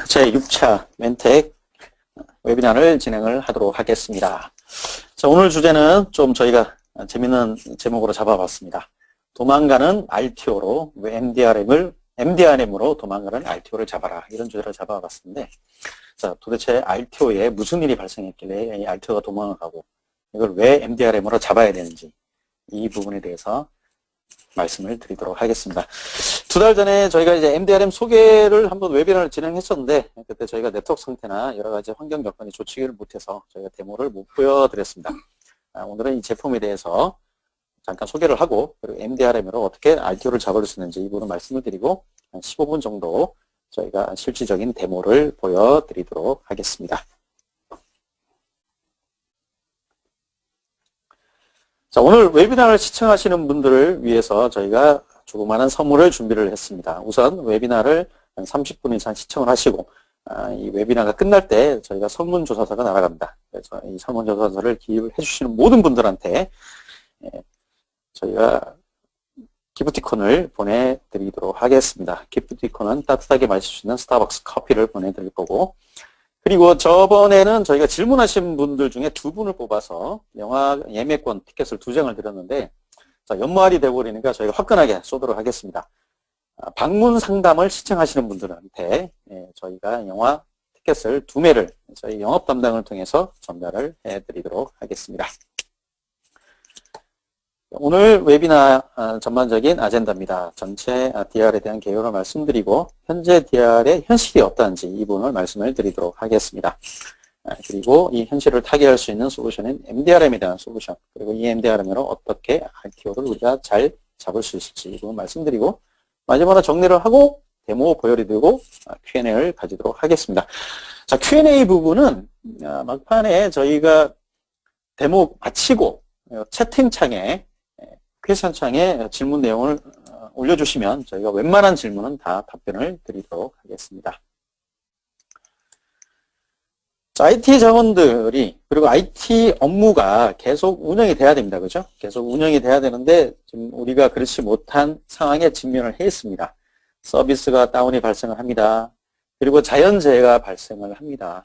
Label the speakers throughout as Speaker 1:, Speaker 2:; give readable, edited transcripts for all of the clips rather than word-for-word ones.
Speaker 1: 제6차 멘텍 웨비나를 진행을 하도록 하겠습니다. 자, 오늘 주제는 좀 저희가 재밌는 제목으로 잡아봤습니다. 도망가는 RTO로 MDRM으로 도망가는 RTO를 잡아라. 이런 주제를 잡아봤는데, 자, 도대체 RTO에 무슨 일이 발생했길래 이 RTO가 도망을 가고 이걸 왜 MDRM으로 잡아야 되는지 이 부분에 대해서 말씀을 드리도록 하겠습니다. 2달 전에 저희가 이제 MDRM 소개를 한번 웨비나를 진행했었는데, 그때 저희가 네트워크 상태나 여러 가지 환경 여건이 좋지를 못해서 저희가 데모를 못 보여드렸습니다. 오늘은 이 제품에 대해서 잠깐 소개를 하고, 그리고 MDRM으로 어떻게 RTO를 잡을 수 있는지 이 부분 말씀을 드리고, 한 15분 정도 저희가 실질적인 데모를 보여드리도록 하겠습니다. 자, 오늘 웨비나를 시청하시는 분들을 위해서 저희가 조그마한 선물을 준비를 했습니다. 우선 웨비나를 한 30분 이상 시청을 하시고, 이 웨비나가 끝날 때 저희가 설문조사서가 날아갑니다. 그래서 이 설문조사서를 기입을 해주시는 모든 분들한테 저희가 기프티콘을 보내드리도록 하겠습니다. 기프티콘은 따뜻하게 마실 수 있는 스타벅스 커피를 보내드릴 거고, 그리고 저번에는 저희가 질문하신 분들 중에 2분을 뽑아서 영화 예매권 티켓을 2장을 드렸는데, 자, 연말이 되어버리니까 저희가 화끈하게 쏘도록 하겠습니다. 방문 상담을 시청하시는 분들한테 저희가 영화 티켓을 2매를 저희 영업 담당을 통해서 전달을 해드리도록 하겠습니다. 오늘 웨비나 전반적인 아젠다입니다. 전체 DR에 대한 개요를 말씀드리고, 현재 DR의 현실이 어떠한지 이 부분을 말씀을 드리도록 하겠습니다. 그리고 이 현실을 타개할 수 있는 솔루션인 MDRM에 대한 솔루션, 그리고 이 MDRM으로 어떻게 RTO를 우리가 잘 잡을 수 있을지 이 부분 말씀드리고, 마지막으로 정리를 하고 데모 보여드리고 Q&A를 가지도록 하겠습니다. 자, Q&A 부분은 막판에 저희가 데모 마치고 채팅창에 퀘스천 창에 질문 내용을 올려주시면 저희가 웬만한 질문은 다 답변을 드리도록 하겠습니다. 자, IT 자원들이, 그리고 IT 업무가 계속 운영이 돼야 됩니다. 그죠? 계속 운영이 돼야 되는데, 지금 우리가 그렇지 못한 상황에 직면을 해 있습니다. 서비스가 다운이 발생을 합니다. 그리고 자연재해가 발생을 합니다.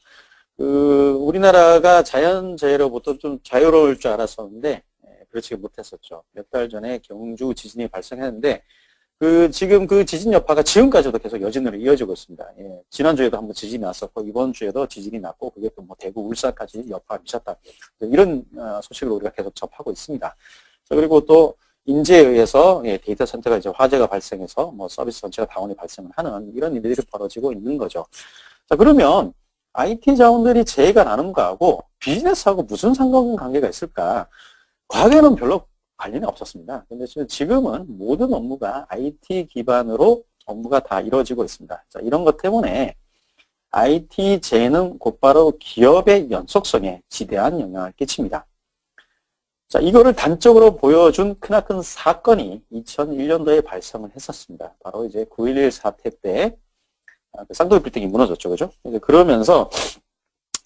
Speaker 1: 우리나라가 자연재해로부터 좀 자유로울 줄 알았었는데, 그렇지 못했었죠. 몇 달 전에 경주 지진이 발생했는데, 지금 그 지진 여파가 지금까지도 계속 여진으로 이어지고 있습니다. 예, 지난주에도 한번 지진이 났었고, 이번 주에도 지진이 났고, 그게 또 뭐 대구, 울산까지 여파가 미쳤다. 이런 소식을 우리가 계속 접하고 있습니다. 자, 그리고 또 인재에 의해서 데이터 센터가 이제 화재가 발생해서 뭐 서비스 전체가 다운이 발생을 하는 이런 일들이 벌어지고 있는 거죠. 자, 그러면 IT 자원들이 재해가 나는 거하고 비즈니스하고 무슨 상관관계가 있을까? 과거에는 별로 관련이 없었습니다. 근데 지금은 모든 업무가 IT 기반으로 업무가 다 이루어지고 있습니다. 자, 이런 것 때문에 IT 재해는 곧바로 기업의 연속성에 지대한 영향을 끼칩니다. 자, 이거를 단적으로 보여준 크나큰 사건이 2001년도에 발생을 했었습니다. 바로 이제 9.11 사태 때 쌍둥이 빌딩이 무너졌죠. 그죠? 그러면서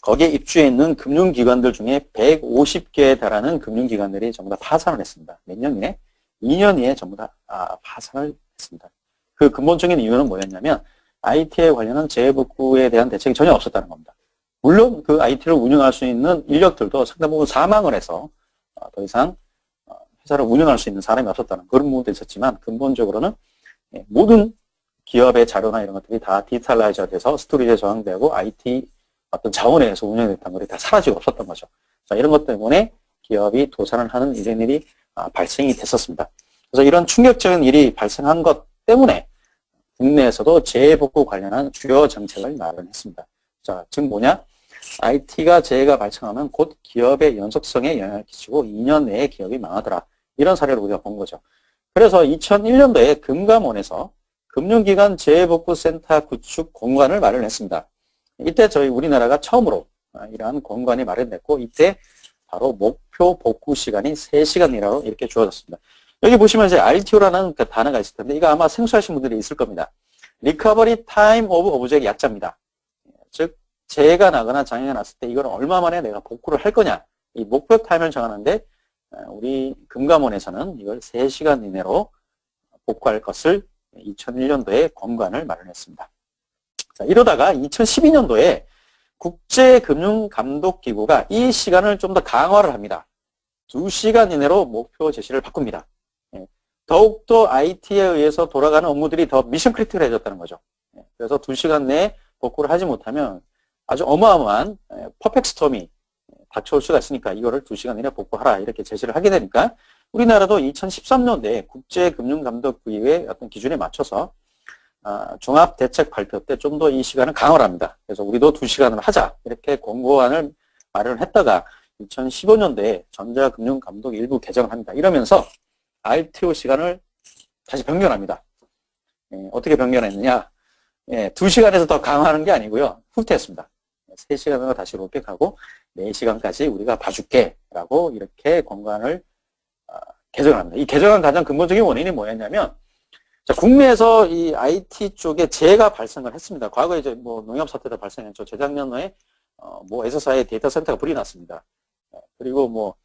Speaker 1: 거기에 입주해 있는 금융기관들 중에 150개에 달하는 금융기관들이 전부 다 파산을 했습니다. 몇 년 이내? 2년 이에 전부 다 파산을 했습니다. 그 근본적인 이유는 뭐였냐면 IT에 관련한 재해복구에 대한 대책이 전혀 없었다는 겁니다. 물론 그 IT를 운영할 수 있는 인력들도 상당 부분 사망을 해서 더 이상 회사를 운영할 수 있는 사람이 없었다는 그런 부분도 있었지만, 근본적으로는 모든 기업의 자료나 이런 것들이 다 디지털라이저 돼서 스토리지에 저장되고 IT 어떤 자원에 의해서 운영됐던 것이 다 사라지고 없었던 거죠. 자, 이런 것 때문에 기업이 도산을 하는 이런 일이 발생이 됐었습니다. 그래서 이런 충격적인 일이 발생한 것 때문에 국내에서도 재해복구 관련한 주요 정책을 마련했습니다. 자, 즉 뭐냐? IT가 재해가 발생하면 곧 기업의 연속성에 영향을 끼치고 2년 내에 기업이 망하더라. 이런 사례를 우리가 본 거죠. 그래서 2001년도에 금감원에서 금융기관 재해복구센터 구축 공간을 마련했습니다. 이때 저희 우리나라가 처음으로 이러한 공간이 마련됐고, 이때 바로 목표 복구 시간이 3시간이라고 이렇게 주어졌습니다. 여기 보시면 이제 RTO라는 그 단어가 있을 텐데, 이거 아마 생소하신 분들이 있을 겁니다. Recovery Time of Object의 약자입니다. 즉, 재해가 나거나 장애가 났을 때 이걸 얼마 만에 내가 복구를 할 거냐, 이 목표 타임을 정하는데, 우리 금감원에서는 이걸 3시간 이내로 복구할 것을 2001년도에 공간을 마련했습니다. 자, 이러다가 2012년도에 국제금융감독기구가 이 시간을 좀 더 강화를 합니다. 2시간 이내로 목표 제시를 바꿉니다. 더욱더 IT에 의해서 돌아가는 업무들이 더 미션 크리티컬해졌다는 거죠. 그래서 2시간 내에 복구를 하지 못하면 아주 어마어마한 퍼펙트 스톰이 닥쳐올 수가 있으니까 이거를 2시간 이내 복구하라 이렇게 제시를 하게 되니까 우리나라도 2013년도에 국제금융감독기구의 어떤 기준에 맞춰서 종합대책 발표 때 좀 더 이 시간을 강화를 합니다. 그래서 우리도 2시간을 하자 이렇게 권고안을 마련을 했다가 2015년도에 전자금융감독 일부 개정을 합니다. 이러면서 RTO 시간을 다시 변경합니다. 어떻게 변경했느냐? 2시간에서 더 강화하는 게 아니고요. 후퇴했습니다. 3시간으로 다시 로백하고 4시간까지 우리가 봐줄게 라고 이렇게 권고안을 개정을 합니다. 이 개정안 가장 근본적인 원인이 뭐였냐면 자, 국내에서 이 IT 쪽에 재해가 발생을 했습니다. 과거에 이제 뭐 농협 사태도 발생했죠. 재작년에 뭐 S사의 데이터 센터가 불이 났습니다. 그리고 뭐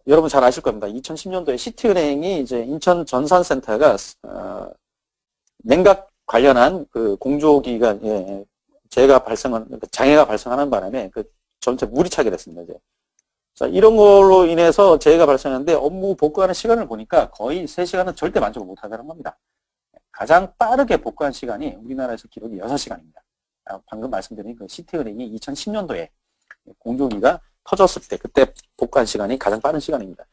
Speaker 1: 여러분 잘 아실 겁니다. 2010년도에 시티은행이 이제 인천 전산센터가 냉각 관련한 그 공조기가 재해가 장애가 발생하는 바람에 그 전체 물이 차게 됐습니다. 이제. 자, 이런 걸로 인해서 재해가 발생하는데 업무 복구하는 시간을 보니까 거의 3시간은 절대 만족을 못하다는 겁니다. 가장 빠르게 복구한 시간이 우리나라에서 기록이 6시간입니다. 방금 말씀드린 그 시티은행이 2010년도에 공조기가 터졌을 때 그때 복구한 시간이 가장 빠른 시간입니다.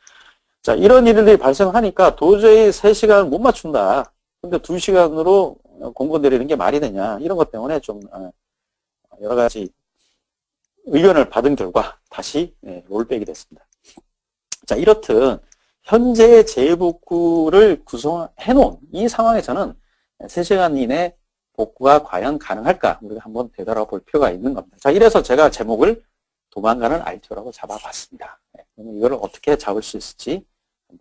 Speaker 1: 자, 이런 일들이 발생하니까 도저히 3시간 못 맞춘다. 근데 2시간으로 공고 내리는 게 말이 되냐. 이런 것 때문에 좀 여러 가지 의견을 받은 결과 다시 롤백이 됐습니다. 자, 이렇듯 현재 재복구를 구성해 놓은 이 상황에서는 3시간 이내 복구가 과연 가능할까? 우리가 한번 되돌아볼 필요가 있는 겁니다. 자, 이래서 제가 제목을 도망가는 RTO라고 잡아봤습니다. 그러면 이걸 어떻게 잡을 수 있을지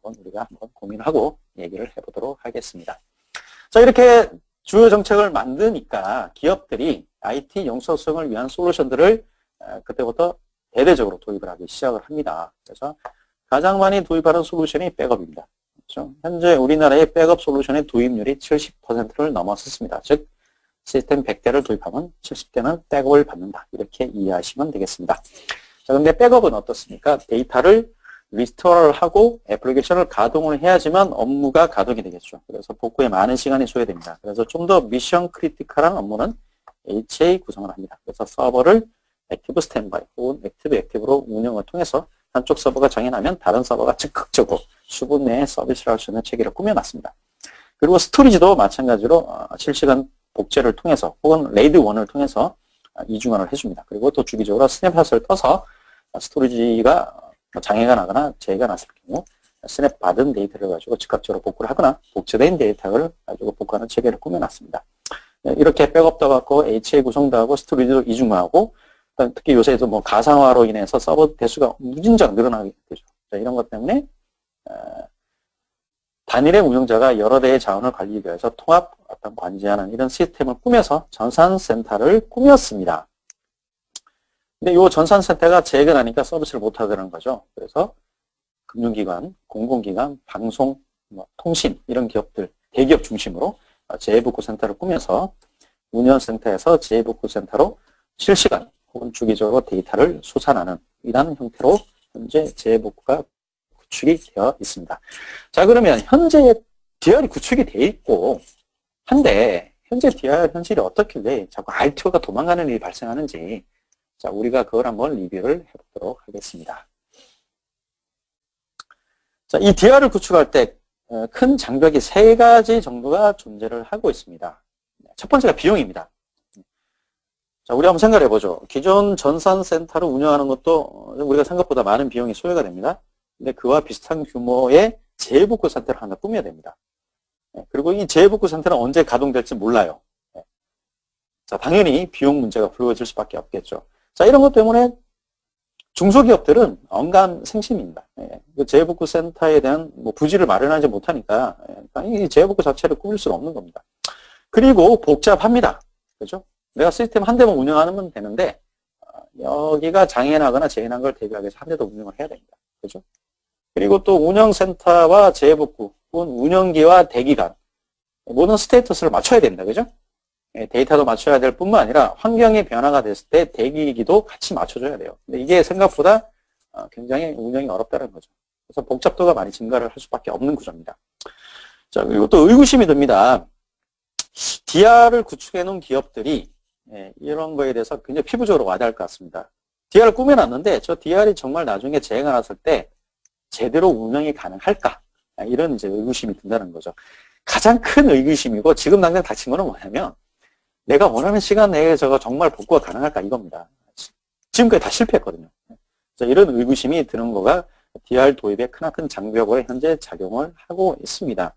Speaker 1: 우리가 한번 고민하고 얘기를 해보도록 하겠습니다. 자, 이렇게 주요 정책을 만드니까 기업들이 IT 영속성을 위한 솔루션들을 그때부터 대대적으로 도입을 하기 시작을 합니다. 그래서 가장 많이 도입하는 솔루션이 백업입니다. 그렇죠? 현재 우리나라의 백업 솔루션의 도입률이 70%를 넘어섰습니다. 즉 시스템 100대를 도입하면 70대는 백업을 받는다. 이렇게 이해하시면 되겠습니다. 자, 근데 백업은 어떻습니까? 데이터를 리스토어를 하고 애플리케이션을 가동을 해야지만 업무가 가동이 되겠죠. 그래서 복구에 많은 시간이 소요됩니다. 그래서 좀 더 미션 크리티컬한 업무는 HA 구성을 합니다. 그래서 서버를 액티브 스탠바이 혹은 액티브 액티브로 운영을 통해서 한쪽 서버가 장애나면 다른 서버가 즉각적으로 수분 내에 서비스를 할 수 있는 체계를 꾸며놨습니다. 그리고 스토리지도 마찬가지로 실시간 복제를 통해서 혹은 레이드 1을 통해서 이중화를 해줍니다. 그리고 또 주기적으로 스냅샷을 떠서 스토리지가 장애가 나거나 재해가 났을 경우 스냅 받은 데이터를 가지고 즉각적으로 복구를 하거나 복제된 데이터를 가지고 복구하는 체계를 꾸며놨습니다. 이렇게 백업도 받고 HA 구성도 하고 스토리지도 이중화하고 특히 요새도 뭐 가상화로 인해서 서버 대수가 무진장 늘어나게 되죠. 자, 이런 것 때문에 단일의 운영자가 여러 대의 자원을 관리하기 위해서 통합 어떤 관제하는 이런 시스템을 꾸며서 전산센터를 꾸몄습니다. 근데 이 전산센터가 재해가 나니까 서비스를 못 하더라는 거죠. 그래서 금융기관, 공공기관, 방송, 통신 이런 기업들, 대기업 중심으로 재해복구센터를 꾸며서 운영센터에서 재해복구센터로 실시간 혹은 주기적으로 데이터를 수산하는 이런 형태로 현재 재해복구가 구축이 되어 있습니다. 자, 그러면 현재 DR이 구축이 되어 있고 한데 현재 DR 현실이 어떻길래 자꾸 RTO가 도망가는 일이 발생하는지 자, 우리가 그걸 한번 리뷰를 해보도록 하겠습니다. 자, 이 DR을 구축할 때 큰 장벽이 3가지 정도가 존재를 하고 있습니다. 첫 번째가 비용입니다. 자, 우리 한번 생각해 보죠. 기존 전산센터를 운영하는 것도 우리가 생각보다 많은 비용이 소요가 됩니다. 근데 그와 비슷한 규모의 재해복구 센터를 하나 꾸며야 됩니다. 그리고 이 재해복구 센터는 언제 가동될지 몰라요. 자, 당연히 비용 문제가 불거질 수밖에 없겠죠. 자, 이런 것 때문에 중소기업들은 언감생심입니다. 재해복구 센터에 대한 부지를 마련하지 못하니까 이 재해복구 자체를 꾸밀 수가 없는 겁니다. 그리고 복잡합니다. 그죠? 내가 시스템 한 대만 운영하면 되는데 여기가 장애나거나 재해난 걸 대비하기 위해서 한 대 더 운영을 해야 됩니다. 그죠? 그리고 또 운영센터와 재해복구, 운영기와 대기간 모든 스테이터스를 맞춰야 됩니다. 그죠? 데이터도 맞춰야 될 뿐만 아니라 환경의 변화가 됐을 때 대기기도 같이 맞춰줘야 돼요. 근데 이게 생각보다 굉장히 운영이 어렵다는 거죠. 그래서 복잡도가 많이 증가를 할 수밖에 없는 구조입니다. 자, 그리고 또 의구심이 듭니다. DR을 구축해 놓은 기업들이 이런 거에 대해서 굉장히 피부적으로 와닿을 것 같습니다. DR을 꾸며놨는데 저 DR이 정말 나중에 재해가 났을 때 제대로 운영이 가능할까? 이런 이제 의구심이 든다는 거죠. 가장 큰 의구심이고 지금 당장 닥친 거는 뭐냐면 내가 원하는 시간 내에 저거 정말 복구가 가능할까 이겁니다. 지금까지 다 실패했거든요. 이런 의구심이 드는 거가 DR 도입의 크나큰 장벽으로 현재 작용을 하고 있습니다.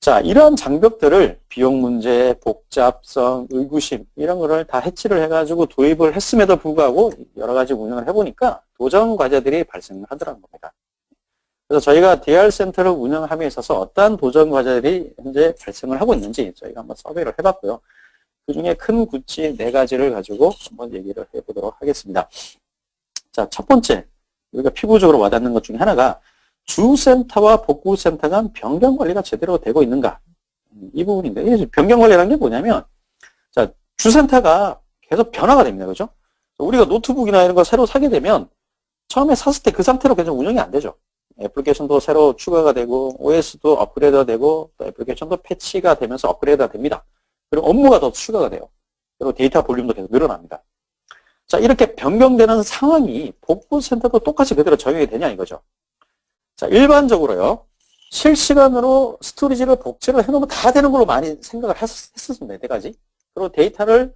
Speaker 1: 자, 이러한 장벽들을 비용 문제, 복잡성, 의구심 이런 거를 다 해치를 해가지고 도입을 했음에도 불구하고 여러 가지 운영을 해보니까 도전 과제들이 발생하더라는 겁니다. 그래서 저희가 DR 센터를 운영함에 있어서 어떠한 도전 과제들이 현재 발생을 하고 있는지 저희가 한번 서베이를 해봤고요. 그 중에 큰 구치 4가지를 가지고 한번 얘기를 해보도록 하겠습니다. 자, 첫 번째, 우리가 피부적으로 와닿는 것 중에 하나가 주센터와 복구센터 간 변경 관리가 제대로 되고 있는가? 이 부분인데, 변경 관리라는 게 뭐냐면, 자, 주센터가 계속 변화가 됩니다. 그죠? 우리가 노트북이나 이런 거 새로 사게 되면, 처음에 샀을 때 그 상태로 계속 운영이 안 되죠. 애플리케이션도 새로 추가가 되고, OS도 업그레이드가 되고, 또 애플리케이션도 패치가 되면서 업그레이드가 됩니다. 그리고 업무가 더 추가가 돼요. 그리고 데이터 볼륨도 계속 늘어납니다. 자, 이렇게 변경되는 상황이 복구센터도 똑같이 그대로 적용이 되냐 이거죠. 자, 일반적으로요. 실시간으로 스토리지를 복제를 해놓으면 다 되는 걸로 많이 생각을 했었습니다. 4가지. 그리고 데이터를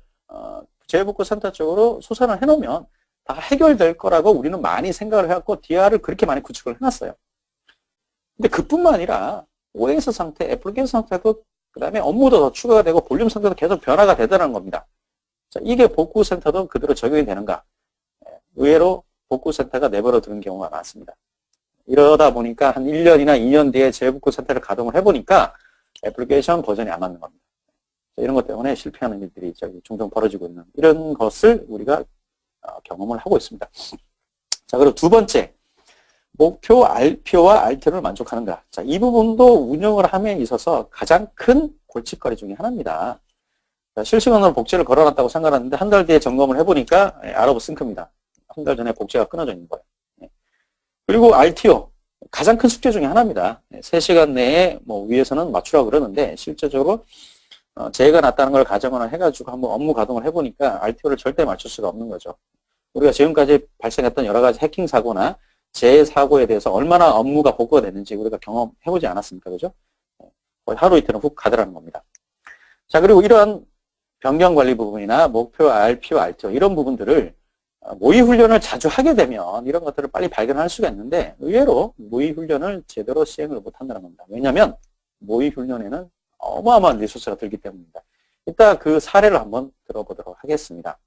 Speaker 1: 재복구센터 쪽으로 소산을 해놓으면 다 해결될 거라고 우리는 많이 생각을 해갖고 DR을 그렇게 많이 구축을 해놨어요. 근데 그뿐만 아니라 OS 상태, 애플리케이션 상태도 그 다음에 업무도 더 추가가 되고 볼륨 상태도 계속 변화가 되더라는 겁니다. 자, 이게 복구센터도 그대로 적용이 되는가? 의외로 복구센터가 내버려 두는 경우가 많습니다. 이러다 보니까 한 1년이나 2년 뒤에 재복구센터를 가동을 해보니까 애플리케이션 버전이 안 맞는 겁니다. 자, 이런 것 때문에 실패하는 일들이 종종 벌어지고 있는 이런 것을 우리가 경험을 하고 있습니다. 자, 그리고 두 번째, 목표 R표와 R표를 만족하는가? 자, 이 부분도 운영을 함에 있어서 가장 큰 골칫거리 중에 하나입니다. 자, 실시간으로 복제를 걸어놨다고 생각하는데 한 달 뒤에 점검을 해보니까 out of sync입니다. 한 달 전에 복제가 끊어져 있는 거예요. 그리고 RTO, 가장 큰 숙제 중에 하나입니다. 3시간 내에 뭐 위에서는 맞추라고 그러는데 실제적으로 재해가 났다는 걸 가정을 해가지고 한번 업무 가동을 해보니까 RTO를 절대 맞출 수가 없는 거죠. 우리가 지금까지 발생했던 여러 가지 해킹 사고나 재해 사고에 대해서 얼마나 업무가 복구가 됐는지 우리가 경험해보지 않았습니까? 그죠? 거의 하루 이틀은 훅 가더라는 겁니다. 자, 그리고 이러한 변경 관리 부분이나 목표 RPO, RTO 이런 부분들을 모의 훈련을 자주 하게 되면 이런 것들을 빨리 발견할 수가 있는데 의외로 모의 훈련을 제대로 시행을 못한다는 겁니다. 왜냐하면 모의 훈련에는 어마어마한 리소스가 들기 때문입니다. 이따 그 사례를 한번 들어보도록 하겠습니다.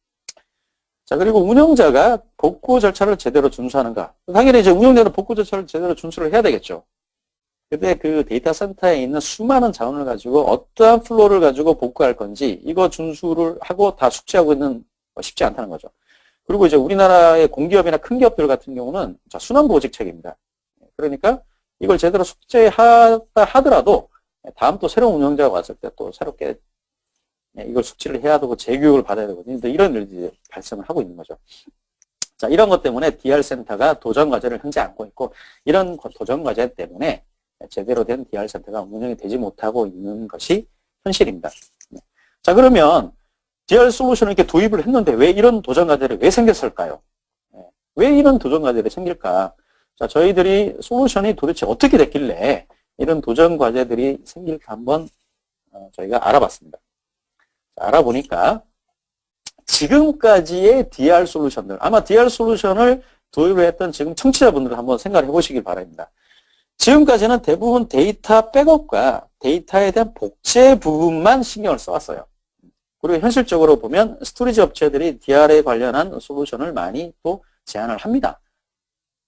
Speaker 1: 자, 그리고 운영자가 복구 절차를 제대로 준수하는가? 당연히 이제 운영자는 복구 절차를 제대로 준수를 해야 되겠죠. 근데 그 데이터 센터에 있는 수많은 자원을 가지고 어떠한 플로우를 가지고 복구할 건지 이거 준수를 하고 다 숙지하고 있는 쉽지 않다는 거죠. 그리고 이제 우리나라의 공기업이나 큰 기업들 같은 경우는 순환보직책입니다. 그러니까 이걸 제대로 숙지하다 하더라도 다음 또 새로운 운영자가 왔을 때 또 새롭게 이걸 숙지를 해야 되고 재교육을 받아야 되거든요. 이런 일들이 발생을 하고 있는 거죠. 자, 이런 것 때문에 DR센터가 도전과제를 현재 안고 있고 이런 도전과제 때문에 제대로 된 DR센터가 운영이 되지 못하고 있는 것이 현실입니다. 자, 그러면 DR 솔루션을 이렇게 도입을 했는데 왜 이런 도전과제를 왜 생겼을까요? 왜 이런 도전과제를 생길까? 자, 저희들이 솔루션이 도대체 어떻게 됐길래 이런 도전과제들이 생길까 한번 저희가 알아봤습니다. 자, 알아보니까 지금까지의 DR 솔루션들, 아마 DR 솔루션을 도입을 했던 지금 청취자분들 한번 생각을 해보시길 바랍니다. 지금까지는 대부분 데이터 백업과 데이터에 대한 복제 부분만 신경을 써왔어요. 그리고 현실적으로 보면 스토리지 업체들이 DR에 관련한 솔루션을 많이 또 제안을 합니다.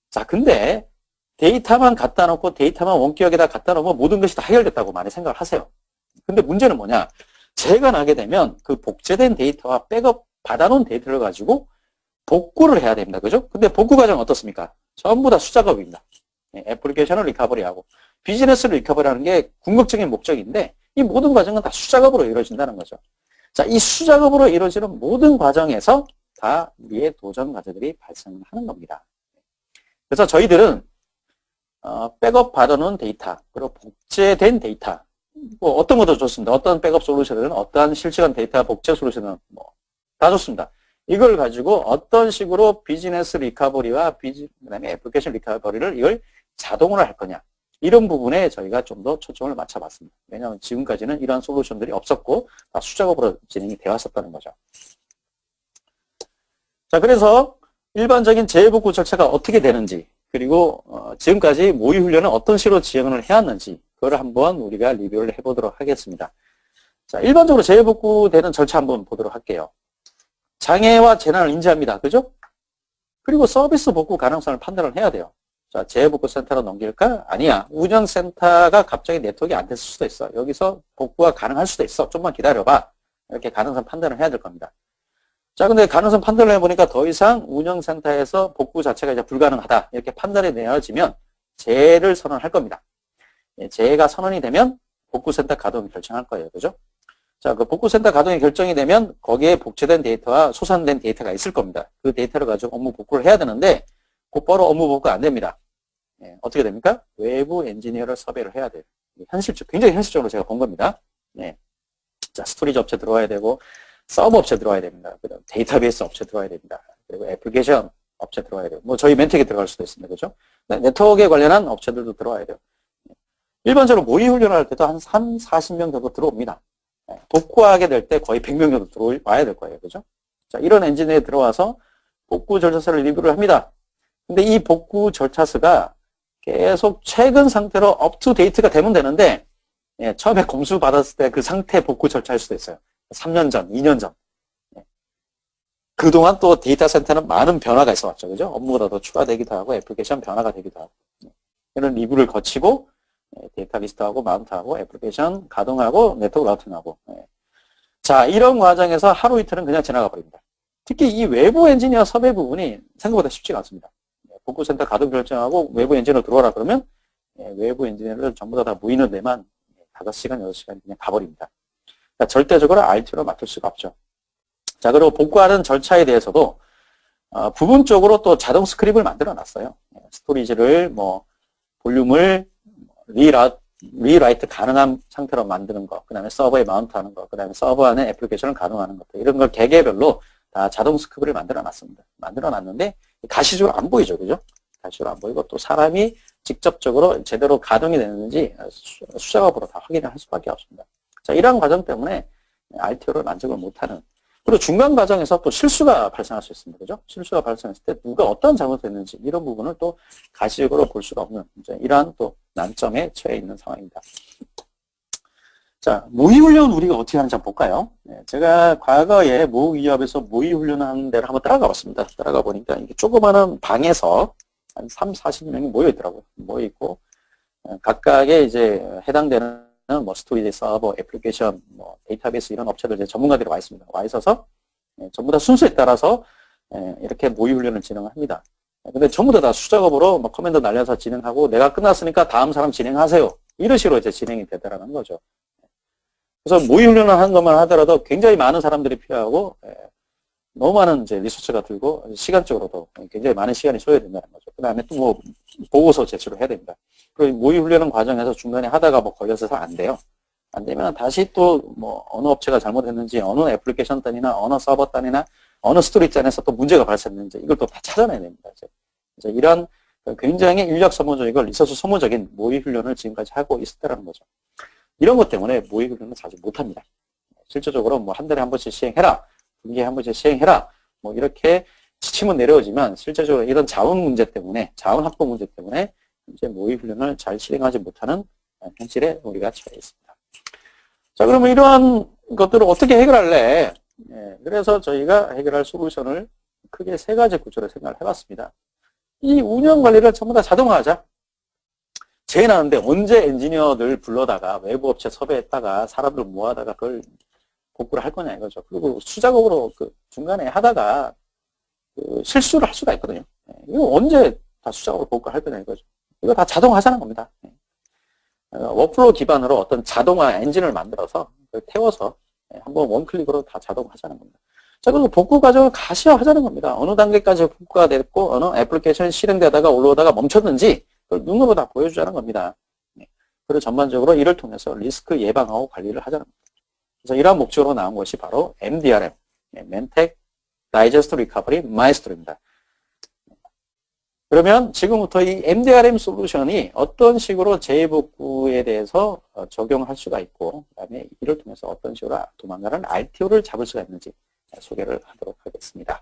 Speaker 1: 자, 근데 데이터만 갖다 놓고 데이터만 원격에다 갖다 놓으면 모든 것이 다 해결됐다고 많이 생각을 하세요. 근데 문제는 뭐냐? 재해가 나게 되면 그 복제된 데이터와 백업 받아놓은 데이터를 가지고 복구를 해야 됩니다. 그죠? 근데 복구 과정은 어떻습니까? 전부 다 수작업입니다. 애플리케이션을 리커버리하고 비즈니스를 리커버리하는 게 궁극적인 목적인데 이 모든 과정은 다 수작업으로 이루어진다는 거죠. 자, 이 수작업으로 이루어지는 모든 과정에서 다 우리의 도전 과제들이 발생하는 겁니다. 그래서 저희들은 백업 받아놓은 데이터, 그리고 복제된 데이터, 뭐 어떤 것도 좋습니다. 어떤 백업 솔루션은 어떠한 실시간 데이터 복제 솔루션은 뭐 다 좋습니다. 이걸 가지고 어떤 식으로 비즈니스 리커버리와 그다음에 애플리케이션 리커버리를 이걸 자동으로 할 거냐. 이런 부분에 저희가 좀 더 초점을 맞춰봤습니다. 왜냐하면 지금까지는 이러한 솔루션들이 없었고 다 수작업으로 진행이 되어 왔었다는 거죠. 자, 그래서 일반적인 재해복구 절차가 어떻게 되는지, 그리고 지금까지 모의 훈련은 어떤 식으로 지원을 해왔는지 그걸 한번 우리가 리뷰를 해보도록 하겠습니다. 자, 일반적으로 재해복구되는 절차 한번 보도록 할게요. 장애와 재난을 인지합니다. 그죠? 그리고 서비스 복구 가능성을 판단을 해야 돼요. 자, 재해복구 센터로 넘길까? 아니야. 운영센터가 갑자기 네트워크가 안 됐을 수도 있어. 여기서 복구가 가능할 수도 있어. 좀만 기다려봐. 이렇게 가능성 판단을 해야 될 겁니다. 자, 근데 가능성 판단을 해보니까 더 이상 운영센터에서 복구 자체가 이제 불가능하다. 이렇게 판단이 내어지면 재해를 선언할 겁니다. 재해가 선언이 되면 복구센터 가동을 결정할 거예요. 그죠? 자, 그 복구센터 가동이 결정이 되면 거기에 복제된 데이터와 소산된 데이터가 있을 겁니다. 그 데이터를 가지고 업무 복구를 해야 되는데 곧바로 업무 복구가 안 됩니다. 어떻게 됩니까? 외부 엔지니어를 섭외를 해야 돼요. 굉장히 현실적으로 제가 본 겁니다. 자, 스토리지 업체 들어와야 되고 서버 업체 들어와야 됩니다. 그다음 데이터베이스 업체 들어와야 됩니다. 그리고 애플리케이션 업체 들어와야 돼요. 뭐 저희 멘트에 들어갈 수도 있습니다. 그죠? 네트워크에 관련한 업체들도 들어와야 돼요. 일반적으로 모의 훈련을 할 때도 한 3, 40명 정도 들어옵니다. 복구하게 될 때 거의 100명 정도 들어와야 될 거예요. 그죠? 자, 이런 엔진에 들어와서 복구 절차서를 리뷰를 합니다. 근데 이 복구 절차서가 계속 최근 상태로 업투데이트가 되면 되는데, 처음에 검수 받았을 때 그 상태 복구 절차일 수도 있어요. 3년 전, 2년 전. 그동안 또 데이터 센터는 많은 변화가 있어 왔죠. 그죠? 업무가 더 추가되기도 하고, 애플리케이션 변화가 되기도 하고. 이런 리뷰를 거치고, 데이터 리스트하고, 마운트하고, 애플리케이션 가동하고, 네트워크 라우팅하고. 자, 이런 과정에서 하루 이틀은 그냥 지나가 버립니다. 특히 이 외부 엔지니어 섭외 부분이 생각보다 쉽지가 않습니다. 복구센터 가동 결정하고 외부 엔지니어 들어와라 그러면 외부 엔지니어를 전부 다 모이는 데만 5시간, 6시간 그냥 가버립니다. 그러니까 절대적으로 RTO로 맡길 수가 없죠. 자, 그리고 복구하는 절차에 대해서도 부분적으로 또 자동 스크립을 만들어 놨어요. 스토리지를 뭐 볼륨을 리라이트 가능한 상태로 만드는 거, 그 다음에 서버에 마운트하는 거, 그 다음에 서버 안에 애플리케이션을 가동하는 것, 이런 걸 개개별로 다 자동 스크립을 만들어 놨습니다. 만들어 놨는데 가시적으로 안 보이죠. 그죠? 가시적으로 안 보이고 또 사람이 직접적으로 제대로 가동이 되는지 수작업으로 다 확인을 할 수밖에 없습니다. 자, 이러한 과정 때문에 RTO를 만족을 못하는, 그리고 중간 과정에서 또 실수가 발생할 수 있습니다. 그죠? 실수가 발생했을 때 누가 어떤 잘못을 했는지 이런 부분을 또 가시적으로 볼 수가 없는 이러한 또 난점에 처해 있는 상황입니다. 자, 모의훈련 우리가 어떻게 하는지 한번 볼까요? 제가 과거에 모의기업에서 모의훈련하는 데를 한번 따라가 봤습니다. 따라가 보니까 이게 조그마한 방에서 한 3, 40명이 모여 있더라고요. 모여 있고, 각각의 이제 해당되는 뭐 스토리지, 서버, 애플리케이션, 뭐 데이터베이스 이런 업체들 이제 전문가들이 와 있습니다. 와 있어서 전부 다 순서에 따라서 이렇게 모의훈련을 진행합니다. 근데 전부 다 수작업으로 뭐 커맨드 날려서 진행하고 내가 끝났으니까 다음 사람 진행하세요. 이런 식으로 이제 진행이 되더라는 거죠. 그래서 모의훈련을 하는 것만 하더라도 굉장히 많은 사람들이 필요하고, 너무 많은 이제 리소스가 들고, 시간적으로도 굉장히 많은 시간이 소요된다는 거죠. 그 다음에 또 뭐, 보고서 제출을 해야 됩니다. 그리고 모의훈련 과정에서 중간에 하다가 뭐 걸려서 안 돼요. 안 되면 다시 또 뭐, 어느 업체가 잘못했는지, 어느 애플리케이션 단이나, 어느 서버 단이나, 어느 스토리지 안에서 또 문제가 발생했는지, 이걸 또 다 찾아내야 됩니다. 이제 이런 굉장히 인력 소모적이고 리소스 소모적인 모의훈련을 지금까지 하고 있었다는 거죠. 이런 것 때문에 모의훈련은 자주 못합니다. 실질적으로 뭐 한 달에 한 번씩 시행해라, 분기에 한 번씩 시행해라, 뭐 이렇게 지침은 내려오지만 실제적으로 이런 자원 문제 때문에, 자원 확보 문제 때문에 이제 모의훈련을 잘 실행하지 못하는 현실에 우리가 처해 있습니다. 자, 그러면 이러한 것들을 어떻게 해결할래? 그래서 저희가 해결할 솔루션을 크게 3가지 구조로 생각을 해봤습니다. 이 운영 관리를 전부 다 자동화하자. 제일 나는데 언제 엔지니어들 불러다가 외부 업체 섭외했다가 사람들 모아다가 그걸 복구를 할 거냐 이거죠. 그리고 수작업으로 그 중간에 하다가 그 실수를 할 수가 있거든요. 이거 언제 다 수작업으로 복구를 할 거냐 이거죠. 이거 다 자동화하자는 겁니다. 워플로우 기반으로 어떤 자동화 엔진을 만들어서 그걸 태워서 한번 원클릭으로 다 자동화하자는 겁니다. 자, 그리고 복구 과정을 가시화하자는 겁니다. 어느 단계까지 복구가 됐고 어느 애플리케이션이 실행되다가 올라오다가 멈췄는지 그걸 눈으로 다 보여주자는 겁니다. 그리고 전반적으로 이를 통해서 리스크 예방하고 관리를 하자는 겁니다. 그래서 이러한 목적으로 나온 것이 바로 MDRM, Mantek Digest Recovery Maestro입니다. 그러면 지금부터 이 MDRM 솔루션이 어떤 식으로 재복구에 대해서 적용할 수가 있고, 그 다음에 이를 통해서 어떤 식으로 도망가는 RTO를 잡을 수가 있는지 소개를 하도록 하겠습니다.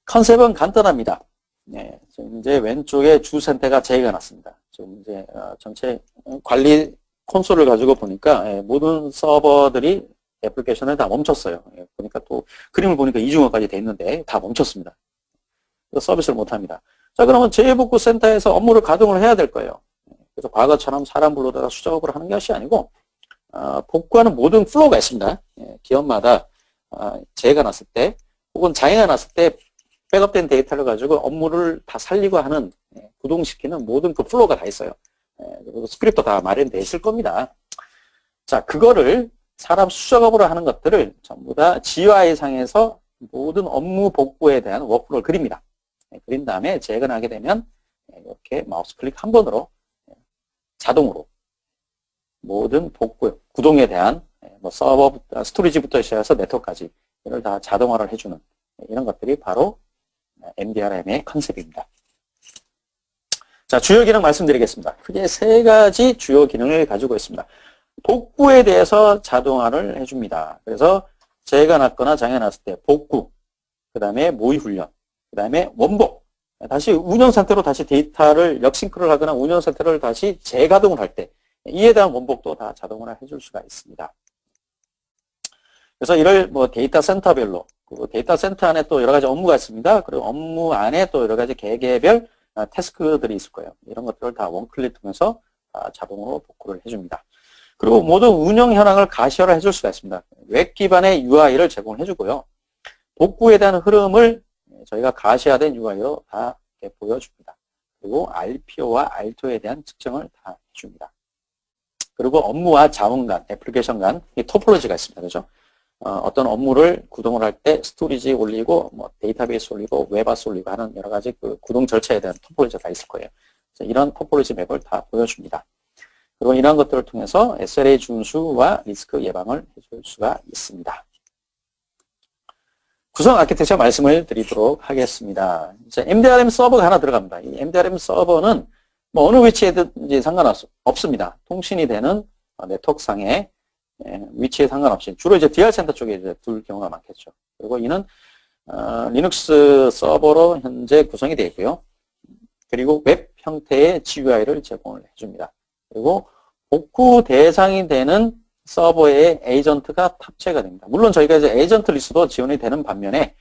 Speaker 1: 컨셉은 간단합니다. 네, 지금 이제 왼쪽에 주 생태가 제의가 났습니다. 지금 이제 전체 관리 콘솔을 가지고 보니까 모든 서버들이 애플리케이션을 다 멈췄어요. 보니까 또 그림을 보니까 이중어까지 돼 있는데 다 멈췄습니다. 서비스를 못합니다. 자, 그러면 재복구 센터에서 업무를 가동을 해야 될 거예요. 그래서 과거처럼 사람 불러다가 수작업을 하는 것이 아니고 복구하는 모든 플로우가 있습니다. 기업마다 재해가 났을 때 혹은 장애가 났을 때 백업된 데이터를 가지고 업무를 다 살리고 하는 구동시키는 모든 그 플로우가 다 있어요. 그리고 스크립트도 다 마련되어 있을 겁니다. 자, 그거를 사람 수작업으로 하는 것들을 전부 다 GUI 상에서 모든 업무 복구에 대한 워크플로우를 그립니다. 그린 다음에 재건하게 되면 이렇게 마우스 클릭 한 번으로 자동으로 모든 복구, 구동에 대한 뭐 서버, 스토리지부터 시작해서 네트워크까지 이걸 다 자동화를 해주는 이런 것들이 바로 MDRM의 컨셉입니다. 자, 주요 기능 말씀드리겠습니다. 크게 세 가지 주요 기능을 가지고 있습니다. 복구에 대해서 자동화를 해줍니다. 그래서 재해가 났거나 장애가 났을 때 복구, 그 다음에 모의 훈련, 그 다음에 원복, 다시 운영 상태로 다시 데이터를 역싱크를 하거나 운영 상태를 다시 재가동을 할 때 이에 대한 원복도 다 자동화를 해줄 수가 있습니다. 그래서 이를 뭐 데이터 센터별로, 그 데이터 센터 안에 또 여러 가지 업무가 있습니다. 그리고 업무 안에 또 여러 가지 개개별 태스크들이 있을 거예요. 이런 것들을 다 원클릭 통해서 자동으로 복구를 해줍니다. 그리고 모든 운영 현황을 가시화를 해줄 수가 있습니다. 웹 기반의 UI를 제공을 해주고요. 복구에 대한 흐름을 저희가 가시화된 UI로 다 이렇게 보여줍니다. 그리고 RPO와 RTO에 대한 측정을 다 해줍니다. 그리고 업무와 자원 간, 애플리케이션 간 토폴로지가 있습니다. 그죠? 어떤 업무를 구동을 할 때 스토리지 올리고, 뭐 데이터베이스 올리고, 웹아스 올리고 하는 여러 가지 그 구동 절차에 대한 토폴로지가 다 있을 거예요. 이런 토폴로지 맵을 다 보여줍니다. 그리고 이러한 것들을 통해서 SLA 준수와 리스크 예방을 해줄 수가 있습니다. 구성 아키텍처 말씀을 드리도록 하겠습니다. 이제 MDRM 서버가 하나 들어갑니다. 이 MDRM 서버는 뭐 어느 위치에든지 상관없습니다. 통신이 되는 네트워크상의 위치에 상관없이 주로 이제 DR 센터 쪽에 이제 둘 경우가 많겠죠. 그리고 이는 리눅스 서버로 현재 구성이 되어 있고요. 그리고 웹 형태의 GUI를 제공을 해줍니다. 그리고 복구 대상이 되는 서버에 에이전트가 탑재가 됩니다. 물론 저희가 이제 에이전트 리스트도 지원이 되는 반면에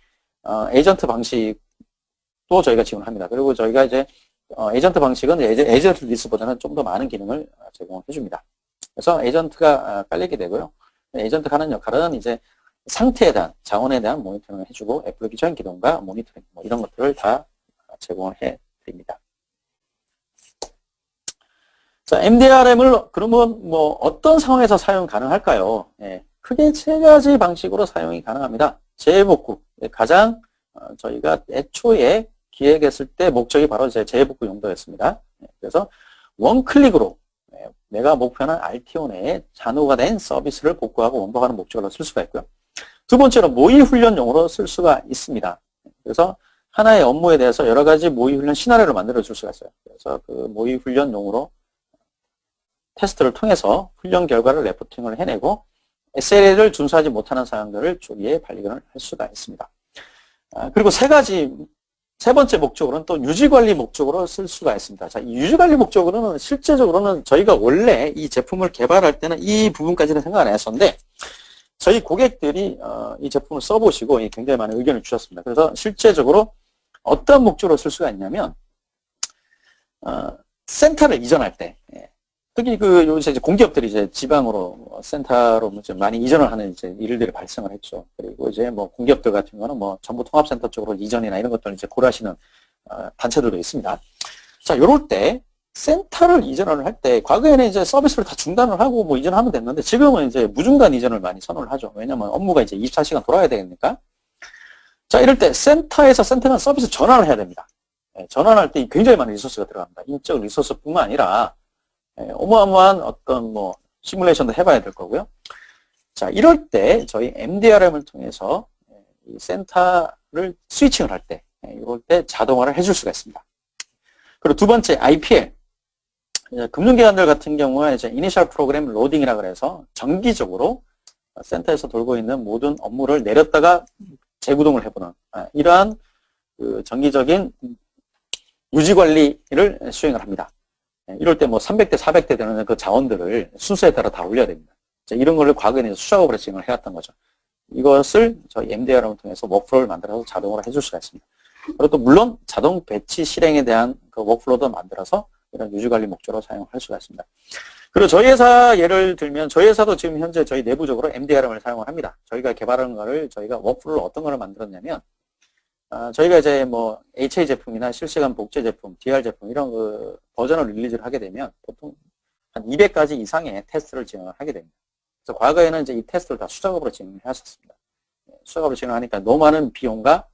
Speaker 1: 에이전트 방식도 저희가 지원을 합니다. 그리고 저희가 이제 에이전트 방식은 에이전트 리스트보다는 좀 더 많은 기능을 제공을 해줍니다. 그래서 에이전트가 깔리게 되고요. 에이전트가 하는 역할은 이제 상태에 대한 자원에 대한 모니터링을 해주고 애플리케이션 기동과 모니터링 뭐 이런 것들을 다 제공을 해드립니다. 자, MDRM을 그러면 뭐 어떤 상황에서 사용 가능할까요? 크게 세 가지 방식으로 사용이 가능합니다. 재복구, 가장 저희가 애초에 기획했을 때 목적이 바로 재복구 용도였습니다. 그래서 원클릭으로 내가 목표하는 RTO 내에 잔호가 된 서비스를 복구하고 원복하는 목적으로 쓸 수가 있고요. 두 번째로 모의 훈련용으로 쓸 수가 있습니다. 그래서 하나의 업무에 대해서 여러 가지 모의 훈련 시나리오를 만들어 줄 수가 있어요. 그래서 그 모의 훈련용으로 테스트를 통해서 훈련 결과를 레포팅을 해내고 SLA를 준수하지 못하는 사항들을 조기에 발견을 할 수가 있습니다. 그리고 세 번째 목적으로는 또 유지관리 목적으로 쓸 수가 있습니다. 자, 이 유지관리 목적으로는 실제적으로는 저희가 원래 이 제품을 개발할 때는 이 부분까지는 생각 안 했었는데 저희 고객들이 이 제품을 써보시고 굉장히 많은 의견을 주셨습니다. 그래서 실제적으로 어떤 목적으로 쓸 수가 있냐면 센터를 이전할 때 특히 요새 이제 공기업들이 이제 지방으로 센터로 이제 많이 이전을 하는 이제 일들이 발생을 했죠. 그리고 이제 뭐 공기업들 같은 거는 뭐 정부 통합센터 쪽으로 이전이나 이런 것들을 이제 고려하시는 단체들도 있습니다. 자, 요럴 때 센터를 이전을 할 때, 과거에는 이제 서비스를 다 중단을 하고 뭐 이전하면 됐는데, 지금은 이제 무중단 이전을 많이 선호를 하죠. 왜냐면 업무가 이제 24시간 돌아야 되니까. 자, 이럴 때 센터가 서비스 전환을 해야 됩니다. 전환할 때 굉장히 많은 리소스가 들어갑니다. 인적 리소스뿐만 아니라, 어마어마한 어떤 뭐, 시뮬레이션도 해봐야 될 거고요. 자, 이럴 때 저희 MDRM을 통해서 이 센터를 스위칭을 할 때, 이럴 때 자동화를 해줄 수가 있습니다. 그리고 두 번째, IPL. 금융기관들 같은 경우는 이제 이니셜 프로그램 로딩이라 그래서 정기적으로 센터에서 돌고 있는 모든 업무를 내렸다가 재구동을 해보는 이러한 그 정기적인 유지 관리를 수행을 합니다. 이럴 때 뭐 300대, 400대 되는 그 자원들을 순서에 따라 다 올려야 됩니다. 이런 걸 과거에는 수작업으로 진행을 해왔던 거죠. 이것을 저희 MDRM을 통해서 워크플로우를 만들어서 자동으로 해줄 수가 있습니다. 그리고 또 물론 자동 배치 실행에 대한 그 워크플로우도 만들어서 이런 유지관리 목적으로 사용할 수가 있습니다. 그리고 저희 회사 예를 들면 저희 회사도 지금 현재 저희 내부적으로 MDRM을 사용을 합니다. 저희가 개발한 거를 저희가 워크플로우를 어떤 거를 만들었냐면 저희가 이제 뭐 HA 제품이나 실시간 복제 제품, DR 제품 이런 그 버전을 릴리즈를 하게 되면 보통 한 200가지 이상의 테스트를 진행을 하게 됩니다. 그래서 과거에는 이제 이 테스트를 다 수작업으로 진행을 하셨습니다. 수작업으로 진행하니까 너무 많은 비용과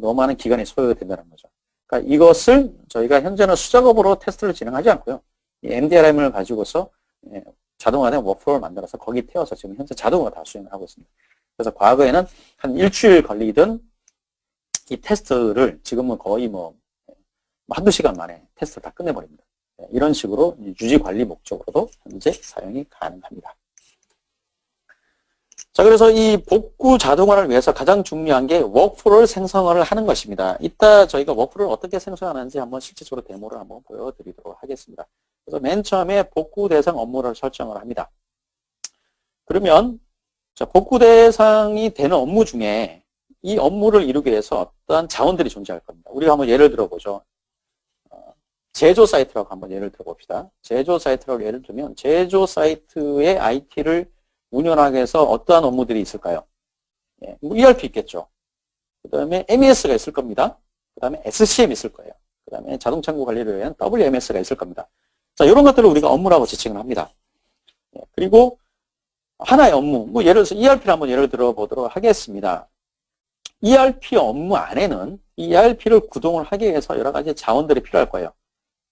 Speaker 1: 너무 많은 기간이 소요가 된다는 거죠. 그러니까 이것을 저희가 현재는 수작업으로 테스트를 진행하지 않고요. 이 MDRM을 가지고서 자동화된 워크플로우를 만들어서 거기 태워서 지금 현재 자동으로 다 수행을 하고 있습니다. 그래서 과거에는 한 일주일 걸리던 이 테스트를 지금은 거의 뭐 한두 시간 만에 테스트를 다 끝내버립니다. 이런 식으로 유지 관리 목적으로도 현재 사용이 가능합니다. 자, 그래서 이 복구 자동화를 위해서 가장 중요한 게 워크플로우를 생성을 하는 것입니다. 이따 저희가 워크플로우를 어떻게 생성하는지 한번 실질적으로 데모를 한번 보여드리도록 하겠습니다. 그래서 맨 처음에 복구 대상 업무를 설정을 합니다. 그러면 자, 복구 대상이 되는 업무 중에 이 업무를 이루기 위해서 어떠한 자원들이 존재할 겁니다. 우리가 한번 예를 들어보죠. 제조 사이트라고 한번 예를 들어봅시다. 제조 사이트라고 예를 들면 제조 사이트의 IT를 운영하기 위해서 어떠한 업무들이 있을까요? 뭐 ERP 있겠죠. 그 다음에 MES가 있을 겁니다. 그 다음에 SCM 있을 거예요. 그 다음에 자동창고 관리를 위한 WMS가 있을 겁니다. 자, 이런 것들을 우리가 업무라고 지칭을 합니다. 그리고 하나의 업무, 뭐 예를 들어서 ERP를 한번 예를 들어보도록 하겠습니다. ERP 업무 안에는 ERP를 구동을 하기 위해서 여러 가지 자원들이 필요할 거예요.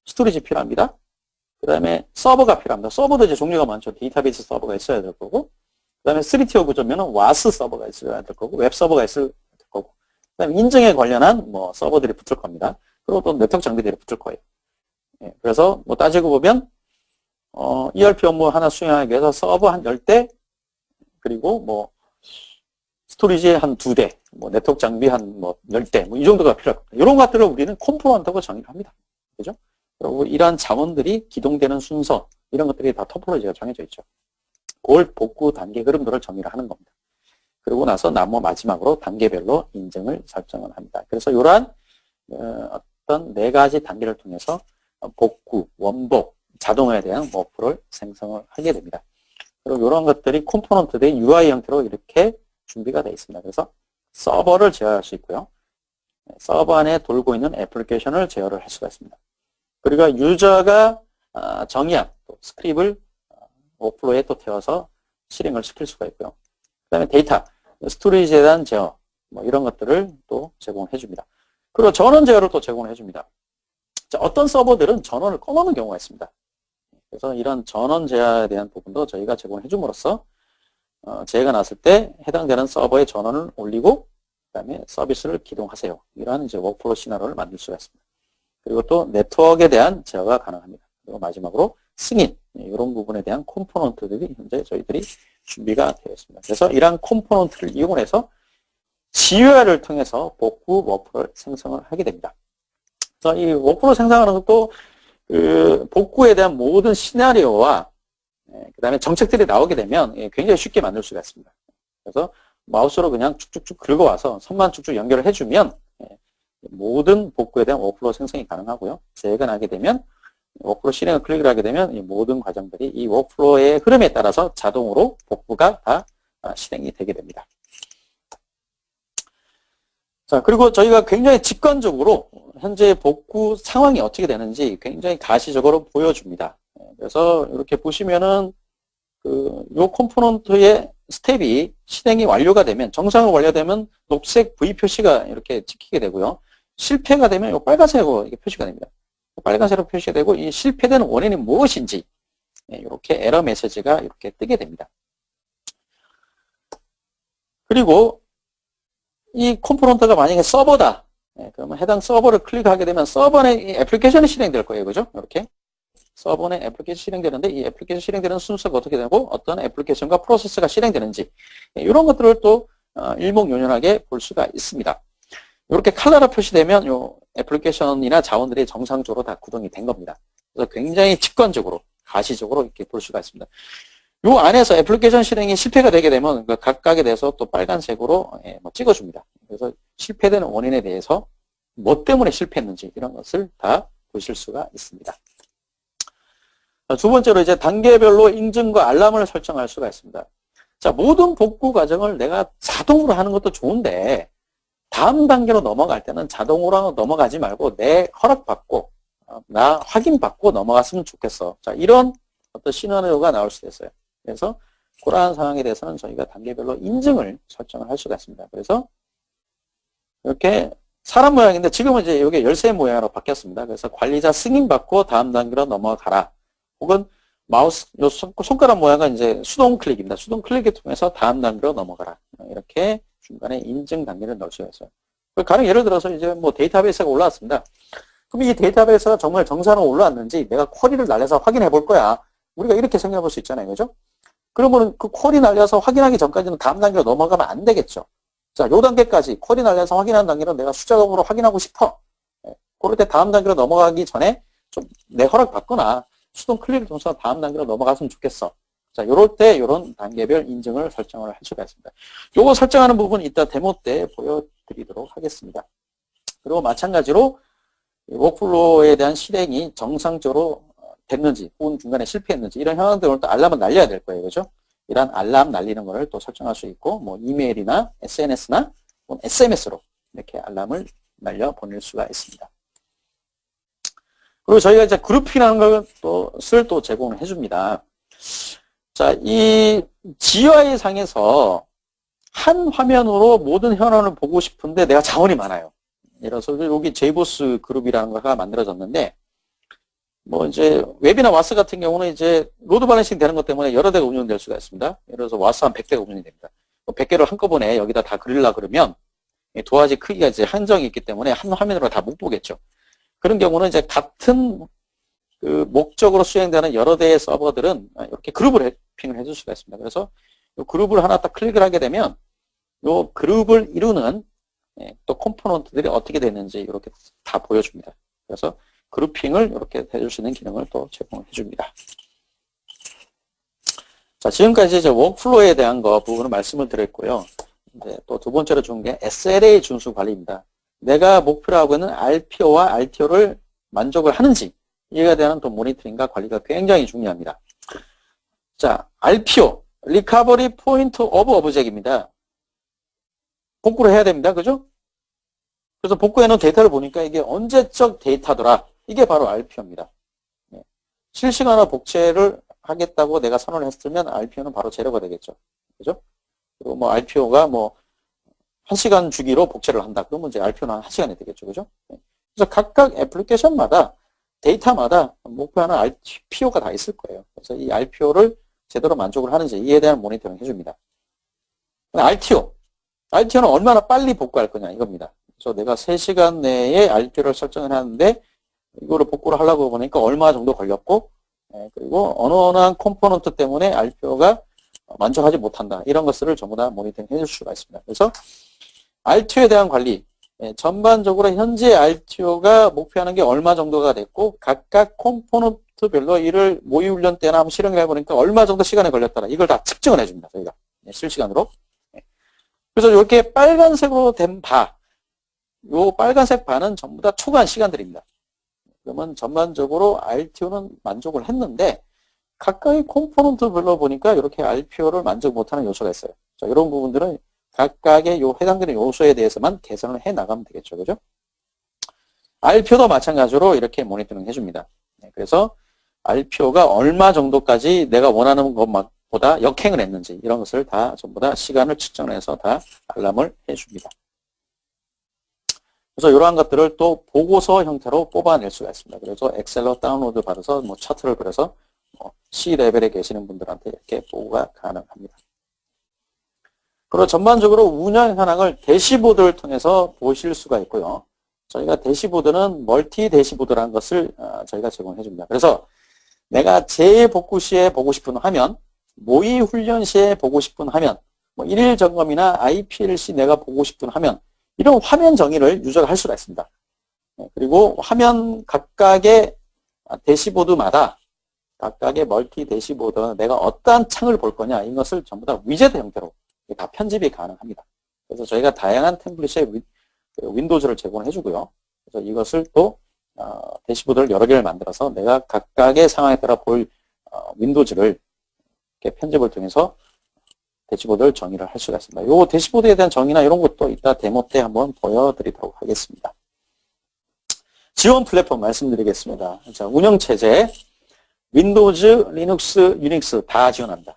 Speaker 1: 스토리지 필요합니다. 그 다음에 서버가 필요합니다. 서버도 이제 종류가 많죠. 데이터베이스 서버가 있어야 될 거고, 그 다음에 3티어 구조면은 와스 서버가 있어야 될 거고, 웹 서버가 있어야 될 거고, 그 다음에 인증에 관련한 뭐 서버들이 붙을 겁니다. 그리고 또 네트워크 장비들이 붙을 거예요. 그래서 뭐 따지고 보면, ERP 업무 하나 수행하기 위해서 서버 한 10대, 그리고 뭐, 스토리지 한 2대, 뭐 네트워크 장비 한 뭐 10대, 뭐 이 정도가 필요할 겁니다. 이런 것들을 우리는 컴포넌트라고 정의를 합니다. 그죠? 그리고 이러한 자원들이 기동되는 순서, 이런 것들이 다 토포로지가 정해져 있죠. 그걸 복구 단계 흐름들을 정의를 하는 겁니다. 그리고 나서 마지막으로 단계별로 인증을 설정을 합니다. 그래서 이러한 어떤 4가지 단계를 통해서 복구, 원복, 자동화에 대한 워크를 생성을 하게 됩니다. 그리고 이런 것들이 컴포넌트들의 UI 형태로 이렇게 준비가 되어 있습니다. 그래서 서버를 제어할 수 있고요. 서버 안에 돌고 있는 애플리케이션을 제어를 할 수가 있습니다. 그리고 유저가 정의한 스크립을 워크플로우에 또 태워서 실행을 시킬 수가 있고요. 그 다음에 데이터, 스토리지에 대한 제어, 뭐 이런 것들을 또 제공해 줍니다. 그리고 전원 제어를 또 제공해 줍니다. 자, 어떤 서버들은 전원을 꺼놓는 경우가 있습니다. 그래서 이런 전원 제어에 대한 부분도 저희가 제공해 줌으로써 재해가 났을 때 해당되는 서버의 전원을 올리고 그 다음에 서비스를 기동하세요. 이러한 이제 워크플로우 시나리오를 만들 수가 있습니다. 그리고 또 네트워크에 대한 제어가 가능합니다. 그리고 마지막으로 승인, 이런 부분에 대한 컴포넌트들이 현재 저희들이 준비가 되어 있습니다. 그래서 이러한 컴포넌트를 이용해서 GUI를 통해서 복구 워크를 생성을 하게 됩니다. 그래서 이 워크를 생성하는 것도 그 복구에 대한 모든 시나리오와 그 다음에 정책들이 나오게 되면 굉장히 쉽게 만들 수가 있습니다. 그래서 마우스로 그냥 쭉쭉쭉 긁어와서 선만 쭉쭉 연결을 해주면 모든 복구에 대한 워크플로우 생성이 가능하고요. 재해가 나게 되면 워크플로우 실행을 클릭을 하게 되면 이 모든 과정들이 이 워크플로우의 흐름에 따라서 자동으로 복구가 다 실행이 되게 됩니다. 자, 그리고 저희가 굉장히 직관적으로 현재 복구 상황이 어떻게 되는지 굉장히 가시적으로 보여줍니다. 그래서 이렇게 보시면은 요 컴포넌트의 스텝이 실행이 완료가 되면, 정상으로 완료되면 녹색 V 표시가 이렇게 찍히게 되고요. 실패가 되면 요 빨간색으로 이게 표시가 됩니다. 빨간색으로 표시가 되고, 이 실패되는 원인이 무엇인지 이렇게 에러 메시지가 이렇게 뜨게 됩니다. 그리고 이 컴포넌트가 만약에 서버다. 그러면 해당 서버를 클릭하게 되면 서버 내 애플리케이션이 실행될 거예요. 그죠? 이렇게. 서버 내 애플리케이션 실행되는데 이 애플리케이션 실행되는 순서가 어떻게 되고 어떤 애플리케이션과 프로세스가 실행되는지 이런 것들을 또 일목요연하게 볼 수가 있습니다. 이렇게 컬러로 표시되면 이 애플리케이션이나 자원들이 정상적으로 다 구동이 된 겁니다. 그래서 굉장히 직관적으로 가시적으로 이렇게 볼 수가 있습니다. 요 안에서 애플리케이션 실행이 실패가 되게 되면 그 각각에 대해서 또 빨간색으로 찍어줍니다. 그래서 실패되는 원인에 대해서 뭐 때문에 실패했는지 이런 것을 다 보실 수가 있습니다. 두 번째로 이제 단계별로 인증과 알람을 설정할 수가 있습니다. 자, 모든 복구 과정을 내가 자동으로 하는 것도 좋은데 다음 단계로 넘어갈 때는 자동으로 넘어가지 말고 내 허락받고 나 확인받고 넘어갔으면 좋겠어. 자, 이런 어떤 시나리오가 나올 수도 있어요. 그래서 그러한 상황에 대해서는 저희가 단계별로 인증을 설정을 할 수가 있습니다. 그래서 이렇게 사람 모양인데 지금은 이제 이게 열쇠 모양으로 바뀌었습니다. 그래서 관리자 승인받고 다음 단계로 넘어가라. 혹은 마우스, 요 손가락 모양은 이제 수동 클릭입니다. 수동 클릭을 통해서 다음 단계로 넘어가라. 이렇게 중간에 인증 단계를 넣을 수가 있어요. 가령 예를 들어서 이제 뭐 데이터베이스가 올라왔습니다. 그럼 이 데이터베이스가 정말 정상으로 올라왔는지 내가 쿼리를 날려서 확인해 볼 거야. 우리가 이렇게 생각해 볼 수 있잖아요. 그죠? 그러면 그 쿼리 날려서 확인하기 전까지는 다음 단계로 넘어가면 안 되겠죠. 자, 요 단계까지 쿼리 날려서 확인한 단계로 내가 숫자적으로 확인하고 싶어. 그럴 때 다음 단계로 넘어가기 전에 좀 내 허락 받거나 수동 클릭을 통해서 다음 단계로 넘어갔으면 좋겠어. 자, 요럴 때 요런 단계별 인증을 설정을 할 수가 있습니다. 요거 설정하는 부분 이따 데모 때 보여드리도록 하겠습니다. 그리고 마찬가지로 워크플로우에 대한 실행이 정상적으로 됐는지 혹은 중간에 실패했는지 이런 현황들을 또 알람을 날려야 될 거예요. 그죠? 이런 알람 날리는 거를 또 설정할 수 있고 뭐 이메일이나 SNS나 SMS로 이렇게 알람을 날려 보낼 수가 있습니다. 그리고 저희가 이제 그룹핑이라는 것을 또 제공을 해줍니다. 자, 이 GUI 상에서 한 화면으로 모든 현황을 보고 싶은데 내가 자원이 많아요. 예를 들어서 여기 제이보스 그룹이라는 거가 만들어졌는데 뭐 이제 웹이나 와스 같은 경우는 이제 로드 밸런싱 되는 것 때문에 여러 대가 운영될 수가 있습니다. 예를 들어서 와스 한 100대가 운영이 됩니다. 100개를 한꺼번에 여기다 다 그리려고 그러면 도화지 크기가 이제 한정이 있기 때문에 한 화면으로 다 못 보겠죠. 그런 경우는 이제 같은 그 목적으로 수행되는 여러 대의 서버들은 이렇게 그룹을 래핑을 해줄 수가 있습니다. 그래서 이 그룹을 하나 딱 클릭을 하게 되면 이 그룹을 이루는 또 컴포넌트들이 어떻게 되는지 이렇게 다 보여줍니다. 그래서 그룹핑을 이렇게 해줄 수 있는 기능을 또 제공을 해줍니다. 자, 지금까지 이제 워크플로우에 대한 부분을 말씀을 드렸고요. 이제 또 두 번째로 좋은 게 SLA 준수 관리입니다. 내가 목표로 하고 있는 RPO와 RTO를 만족을 하는지 이에 대한 또 모니터링과 관리가 굉장히 중요합니다. 자, RPO, Recovery Point of Object입니다. 복구를 해야 됩니다. 그죠? 그래서 복구해놓은 데이터를 보니까 이게 언제적 데이터더라. 이게 바로 RPO입니다. 실시간으로 복제를 하겠다고 내가 선언을 했으면 RPO는 바로 제로가 되겠죠. 그죠? 그리고 뭐 RPO가 뭐 1시간 주기로 복제를 한다. 그러면 이제 RPO는 1시간이 되겠죠. 그죠? 그래서 각각 애플리케이션마다 데이터마다 목표하는 RPO가 다 있을 거예요. 그래서 이 RPO를 제대로 만족을 하는지 이에 대한 모니터링 해줍니다. RTO는 얼마나 빨리 복구할 거냐 이겁니다. 그래서 내가 3시간 내에 RTO를 설정을 하는데 이거를 복구를 하려고 보니까 얼마 정도 걸렸고 그리고 어느 한 컴포넌트 때문에 RPO가 만족하지 못한다. 이런 것들을 전부 다 모니터링 해줄 수가 있습니다. 그래서 RTO에 대한 관리, 전반적으로 현재 RTO가 목표하는 게 얼마 정도가 됐고 각각 컴포넌트별로 이를 모의훈련 때나 한번 실행을 해보니까 얼마 정도 시간이 걸렸더라. 이걸 다 측정을 해줍니다. 저희가 실시간으로. 그래서 이렇게 빨간색으로 된 바, 요 빨간색 바는 전부 다 초과한 시간들입니다. 그러면 전반적으로 RTO는 만족을 했는데 각각의 컴포넌트별로 보니까 이렇게 RPO를 만족 못하는 요소가 있어요. 자, 이런 부분들은 각각의 요 해당되는 요소에 대해서만 개선을 해 나가면 되겠죠. 그죠? R표도 마찬가지로 이렇게 모니터링 해줍니다. 그래서 R표가 얼마 정도까지 내가 원하는 것보다 역행을 했는지 이런 것을 다 전부 다 시간을 측정해서 다 알람을 해줍니다. 그래서 이러한 것들을 또 보고서 형태로 뽑아낼 수가 있습니다. 그래서 엑셀로 다운로드 받아서 뭐 차트를 그려서 C 레벨에 계시는 분들한테 이렇게 보고가 가능합니다. 그리고 전반적으로 운영 현황을 대시보드를 통해서 보실 수가 있고요. 저희가 대시보드는 멀티 대시보드라는 것을 저희가 제공해 줍니다. 그래서 내가 재복구 시에 보고 싶은 화면, 모의 훈련 시에 보고 싶은 화면, 뭐 일일 점검이나 IPLC 내가 보고 싶은 화면, 이런 화면 정의를 유저가 할 수가 있습니다. 그리고 화면 각각의 대시보드마다 각각의 멀티 대시보드 내가 어떠한 창을 볼 거냐 이것을 전부 다 위젯 형태로 다 편집이 가능합니다. 그래서 저희가 다양한 템플릿의 윈도우즈를 제공해 주고요. 그래서 이것을 또 대시보드를 여러 개를 만들어서 내가 각각의 상황에 따라 볼 윈도우즈를 이렇게 편집을 통해서 대시보드를 정의를 할 수가 있습니다. 이 대시보드에 대한 정의나 이런 것도 이따 데모 때 한번 보여드리도록 하겠습니다. 지원 플랫폼 말씀드리겠습니다. 자, 운영체제, 윈도우즈, 리눅스, 유닉스 다 지원합니다.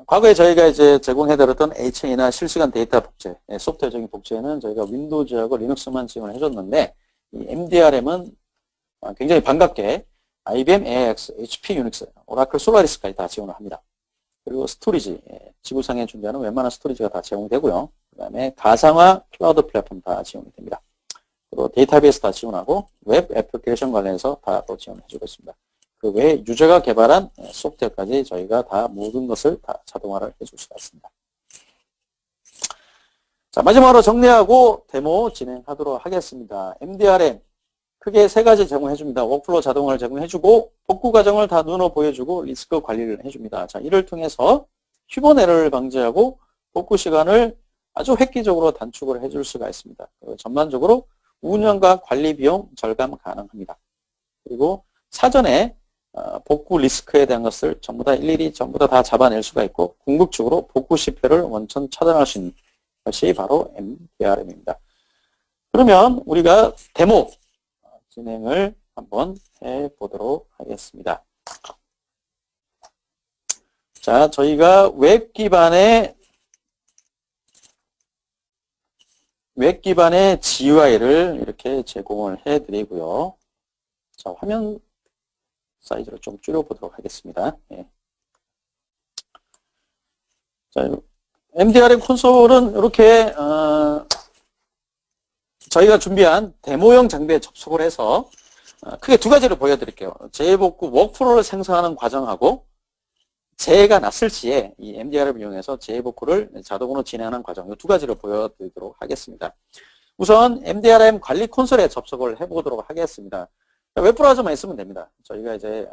Speaker 1: 과거에 저희가 이제 제공해드렸던 HA나 실시간 데이터 복제, 소프트웨어적인 복제는 저희가 윈도우즈하고 리눅스만 지원을 해줬는데, 이 MDRM은 굉장히 반갑게 IBM AIX, HP 유닉스, 오라클 솔라리스까지 다 지원을 합니다. 그리고 스토리지, 지구상에 존재하는 웬만한 스토리지가 다 제공되고요. 그 다음에 가상화 클라우드 플랫폼 다 지원이 됩니다. 그리고 데이터베이스 다 지원하고 웹 애플리케이션 관련해서 다 또 지원해주고 있습니다. 그 외에 유저가 개발한 소프트웨어까지 저희가 다 모든 것을 다 자동화를 해줄 수가 있습니다. 자, 마지막으로 정리하고 데모 진행하도록 하겠습니다. MDRM 크게 세 가지 제공해줍니다. 워크플로우 자동화를 제공해주고 복구 과정을 다 눈으로 보여주고 리스크 관리를 해줍니다. 자, 이를 통해서 휴번 에러를 방지하고 복구 시간을 아주 획기적으로 단축을 해줄 수가 있습니다. 전반적으로 운영과 관리 비용 절감 가능합니다. 그리고 사전에 복구 리스크에 대한 것을 전부 다 일일이 전부 다 잡아낼 수가 있고 궁극적으로 복구 실패를 원천 차단할 수 있는 것이 바로 MDRM입니다. 그러면 우리가 데모 진행을 한번 해보도록 하겠습니다. 자, 저희가 웹 기반의 GUI를 이렇게 제공을 해드리고요. 자, 화면 사이즈를 좀 줄여보도록 하겠습니다. 예. 자, MDRM 콘솔은 이렇게 저희가 준비한 데모용 장비에 접속을 해서 크게 두 가지를 보여드릴게요. 재복구 워크플로우를 생성하는 과정하고 재해가 났을 시에 이 MDRM을 이용해서 재복구를 자동으로 진행하는 과정, 이 두 가지를 보여드리도록 하겠습니다. 우선 MDRM 관리 콘솔에 접속을 해보도록 하겠습니다. 웹브라우저만 있으면 됩니다. 저희가 이제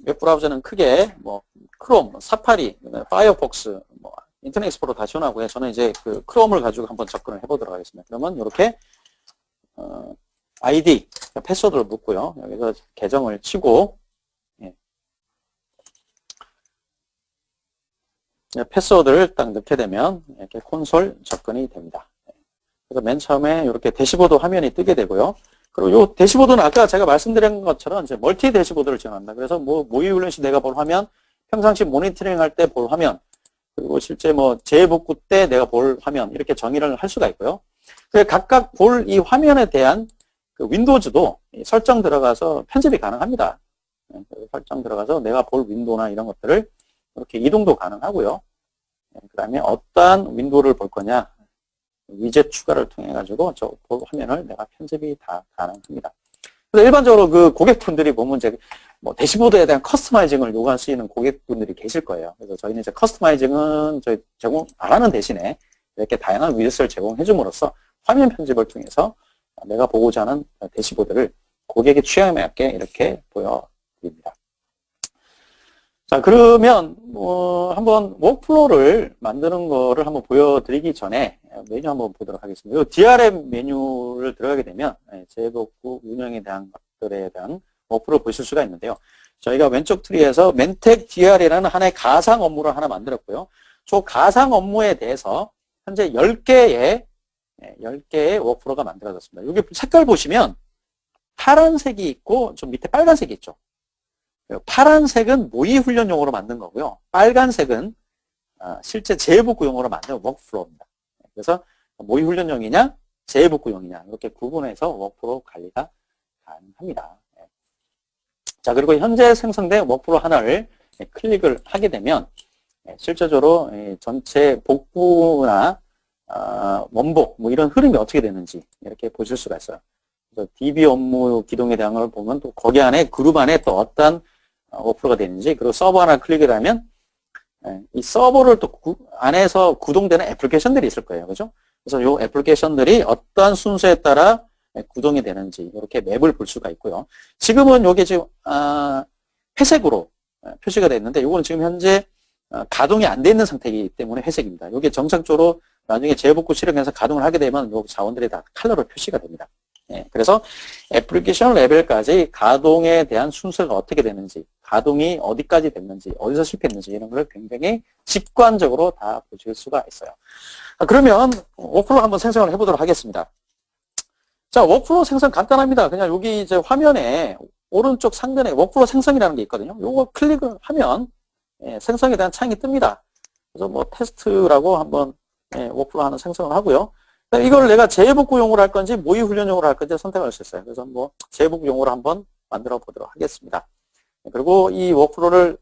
Speaker 1: 웹브라우저는 크게 뭐 크롬, 사파리, 파이어폭스, 뭐 인터넷 익스플로러 다 지원하고요. 저는 이제 그 크롬을 가지고 한번 접근을 해보도록 하겠습니다. 그러면 이렇게 아이디, 패스워드를 묻고요. 여기서 계정을 치고 패스워드를 딱 넣게 되면 이렇게 콘솔 접근이 됩니다. 그래서 맨 처음에 이렇게 대시보드 화면이 뜨게 되고요. 그리고 이 대시보드는 아까 제가 말씀드린 것처럼 이제 멀티 대시보드를 지원합니다. 그래서 뭐 모의 훈련 시 내가 볼 화면, 평상시 모니터링 할 때 볼 화면, 그리고 실제 뭐 재복구 때 내가 볼 화면 이렇게 정의를 할 수가 있고요. 그래서 각각 볼 이 화면에 대한 그 윈도우즈도 설정 들어가서 편집이 가능합니다. 설정 들어가서 내가 볼 윈도우나 이런 것들을 이렇게 이동도 가능하고요. 그 다음에 어떠한 윈도우를 볼 거냐 위젯 추가를 통해 가지고 저 화면을 내가 편집이 다 가능합니다. 그래서 일반적으로 그 고객분들이 보면 이제 뭐 대시보드에 대한 커스터마이징을 요구하시는 고객분들이 계실 거예요. 그래서 저희는 이제 커스터마이징은 저희 제공 안 하는 대신에 이렇게 다양한 위젯을 제공해 줌으로써 화면 편집을 통해서 내가 보고자 하는 대시보드를 고객의 취향에 맞게 이렇게 보여드립니다. 자, 그러면 한번 워크플로우를 만드는 거를 한번 보여드리기 전에 메뉴 한번 보도록 하겠습니다. 이 DRM 메뉴를 들어가게 되면 재복구 운영에 대한 것들에 대한 워크플로우 보실 수가 있는데요. 저희가 왼쪽 트리에서 멘텍 DR이라는 하나의 가상 업무를 하나 만들었고요. 저 가상 업무에 대해서 현재 10개의 워크플로우가 만들어졌습니다. 여기 색깔 보시면 파란색이 있고 좀 밑에 빨간색이 있죠. 파란색은 모의 훈련용으로 만든 거고요. 빨간색은 실제 재해복구용으로 만든 워크플로우입니다. 그래서 모의 훈련용이냐 재해복구용이냐 이렇게 구분해서 워크플로우 관리가 가능합니다. 자, 그리고 현재 생성된 워크플로우 하나를 클릭을 하게 되면 실제적으로 전체 복구나 원복 뭐 이런 흐름이 어떻게 되는지 이렇게 보실 수가 있어요. 그래서 DB 업무 기동에 대한 걸 보면 또 거기 안에 그룹 안에 또 어떤 워크플로우가 되는지, 그리고 서버 하나 클릭을 하면 이 서버를 또 안에서 구동되는 애플리케이션들이 있을 거예요. 그죠? 그래서 이 애플리케이션들이 어떠한 순서에 따라 구동이 되는지 이렇게 맵을 볼 수가 있고요. 지금은 이게 지금 회색으로 표시가 되어 있는데 이거는 지금 현재 가동이 안 돼 있는 상태이기 때문에 회색입니다. 이게 정상적으로 나중에 재복구 실행해서 가동을 하게 되면 이 자원들이 다 컬러로 표시가 됩니다. 그래서 애플리케이션 레벨까지 가동에 대한 순서가 어떻게 되는지, 가동이 어디까지 됐는지, 어디서 실패했는지 이런 걸 굉장히 직관적으로 다 보실 수가 있어요. 그러면 워크플로우 한번 생성을 해보도록 하겠습니다. 자, 워크플로우 생성 간단합니다. 그냥 여기 이제 화면에 오른쪽 상단에 워크플로우 생성이라는 게 있거든요. 요거 클릭을 하면 생성에 대한 창이 뜹니다. 그래서 뭐 테스트라고 한번 워크플로우 하나 생성을 하고요. 이걸 내가 재해복구용으로 할 건지 모의 훈련용으로 할 건지 선택할 수 있어요. 그래서 뭐 재해복구용으로 한번 만들어 보도록 하겠습니다. 그리고 이 워크플로우를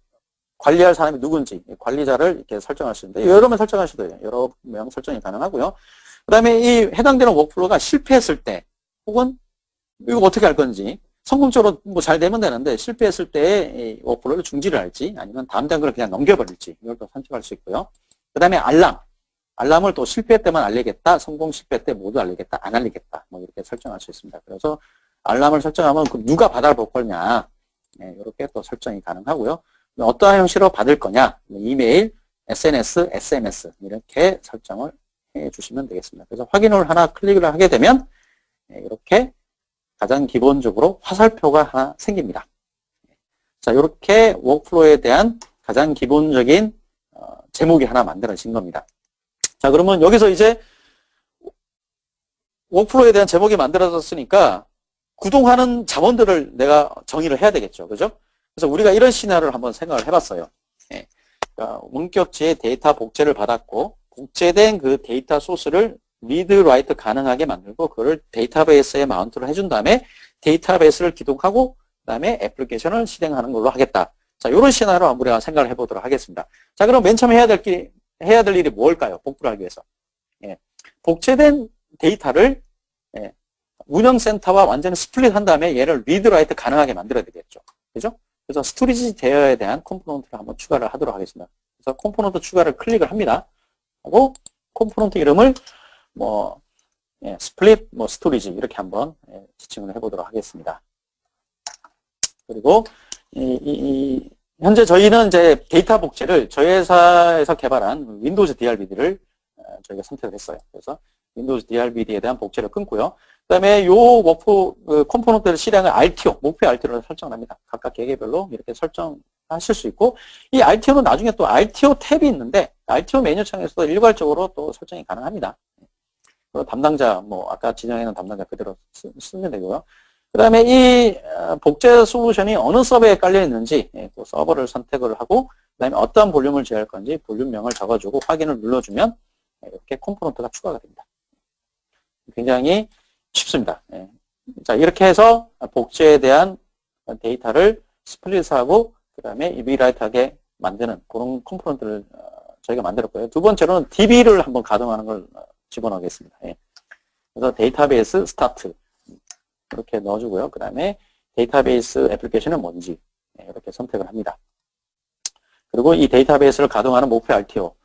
Speaker 1: 관리할 사람이 누군지 관리자를 이렇게 설정할 수 있는데 여러 명 설정하셔도 돼요. 여러 명 설정이 가능하고요. 그 다음에 이 해당되는 워크플로우가 실패했을 때 혹은 이거 어떻게 할 건지 성공적으로 뭐 잘 되면 되는데 실패했을 때 워크플로우를 중지를 할지 아니면 다음 단계를 그냥 넘겨버릴지 이걸 또 선택할 수 있고요. 그 다음에 알람을 또 실패 때만 알리겠다, 성공 실패 때 모두 알리겠다, 안 알리겠다 뭐 이렇게 설정할 수 있습니다. 그래서 알람을 설정하면 누가 받아볼 거냐 이렇게 또 설정이 가능하고요. 어떠한 형식으로 받을 거냐, 이메일, SNS, SMS 이렇게 설정을 해주시면 되겠습니다. 그래서 확인을 하나 클릭을 하게 되면 이렇게 가장 기본적으로 화살표가 하나 생깁니다. 자, 이렇게 워크플로우에 대한 가장 기본적인 제목이 하나 만들어진 겁니다. 자, 그러면 여기서 이제 워크플로우에 대한 제목이 만들어졌으니까 구동하는 자원들을 내가 정의를 해야 되겠죠. 그죠? 그래서 우리가 이런 시나리오를 한번 생각을 해봤어요. 그러니까 원격지에 데이터 복제를 받았고 복제된 그 데이터 소스를 리드 라이트 가능하게 만들고 그걸 데이터베이스에 마운트를 해준 다음에 데이터베이스를 기동하고 그 다음에 애플리케이션을 실행하는 걸로 하겠다. 자, 이런 시나리오를 한번 우리가 생각을 해보도록 하겠습니다. 자, 그럼 맨 처음 해야 될 일이 뭘까요? 복구를 하기 위해서. 복제된 데이터를 운영센터와 완전히 스플릿 한 다음에 얘를 리드 라이트 가능하게 만들어야 되겠죠. 그죠? 그래서 스토리지 대여에 대한 컴포넌트를 한번 추가를 하도록 하겠습니다. 그래서 컴포넌트 추가를 클릭을 합니다. 하고 컴포넌트 이름을 스플릿 스토리지 이렇게 한번 지칭을 해보도록 하겠습니다. 그리고 현재 저희는 이제 데이터 복제를 저희 회사에서 개발한 윈도우즈 DRBD를 저희가 선택을 했어요. 그래서 윈도우즈 DRBD에 대한 복제를 끊고요. 그 다음에 요 컴포넌트를 실행을 RTO, 목표 RTO를 설정합니다. 각각 계계별로 이렇게 설정하실 수 있고, 이 RTO는 나중에 또 RTO 탭이 있는데, RTO 메뉴창에서도 일괄적으로 또 설정이 가능합니다. 담당자, 아까 지정해놓은 담당자 그대로 쓰면 되고요. 그 다음에 이 복제 솔루션이 어느 서버에 깔려 있는지 또 서버를 선택을 하고, 그 다음에 어떤 볼륨을 제어할 건지 볼륨명을 적어주고 확인을 눌러주면 이렇게 컴포넌트가 추가가 됩니다. 굉장히 쉽습니다. 자, 이렇게 해서 복제에 대한 데이터를 스플릿하고 그 다음에 리라이트하게 만드는 그런 컴포넌트를 저희가 만들었고요. 두 번째로는 DB를 한번 가동하는 걸 집어넣겠습니다. 그래서 데이터베이스 스타트 이렇게 넣어주고요. 그 다음에 데이터베이스 애플리케이션은 뭔지 이렇게 선택을 합니다. 그리고 이 데이터베이스를 가동하는 목표 RTO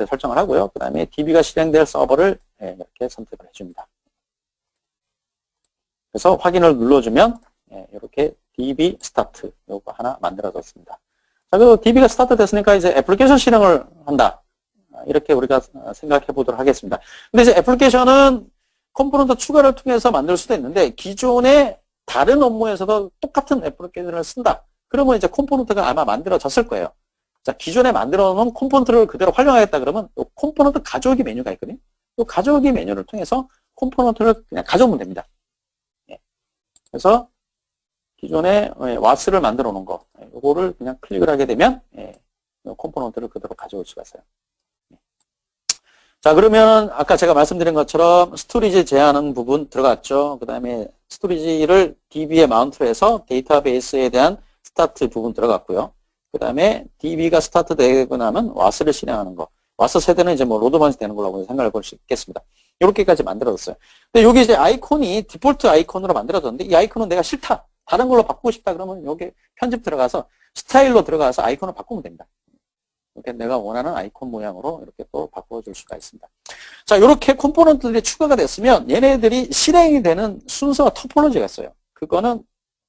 Speaker 1: 설정을 하고요. 그 다음에 DB가 실행될 서버를 이렇게 선택을 해줍니다. 그래서 확인을 눌러주면 이렇게 DB 스타트 요거 하나 만들어졌습니다. 자, 그리고 DB가 스타트 됐으니까 이제 애플리케이션 실행을 한다. 이렇게 우리가 생각해 보도록 하겠습니다. 근데 이제 애플리케이션은 컴포넌트 추가를 통해서 만들 수도 있는데 기존의 다른 업무에서도 똑같은 애플리케이션을 쓴다. 그러면 이제 컴포넌트가 아마 만들어졌을 거예요. 자, 기존에 만들어 놓은 컴포넌트를 그대로 활용하겠다 그러면 이 컴포넌트 가져오기 메뉴가 있거든요. 이 가져오기 메뉴를 통해서 컴포넌트를 그냥 가져오면 됩니다. 예. 그래서 기존에 와스를 만들어 놓은 거, 이거를 그냥 클릭을 하게 되면 컴포넌트를 그대로 가져올 수가 있어요. 자, 그러면 아까 제가 말씀드린 것처럼 스토리지 제한하는 부분 들어갔죠. 그 다음에 스토리지를 DB에 마운트를 해서 데이터베이스에 대한 스타트 부분 들어갔고요. 그 다음에 DB가 스타트 되고 나면 와스를 실행하는 거. 와스 세대는 이제 뭐 로드만이 되는 거라고 생각해 볼 수 있겠습니다. 이렇게까지 만들어졌어요. 근데 여기 이제 아이콘이 디폴트 아이콘으로 만들어졌는데 이 아이콘은 내가 싫다. 다른 걸로 바꾸고 싶다 그러면 여기 편집 들어가서 스타일로 들어가서 아이콘을 바꾸면 됩니다. 이렇게 내가 원하는 아이콘 모양으로 이렇게 또 바꿔줄 수가 있습니다. 자, 이렇게 컴포넌트들이 추가가 됐으면 얘네들이 실행이 되는 순서와 토폴로지가 있어요. 그거는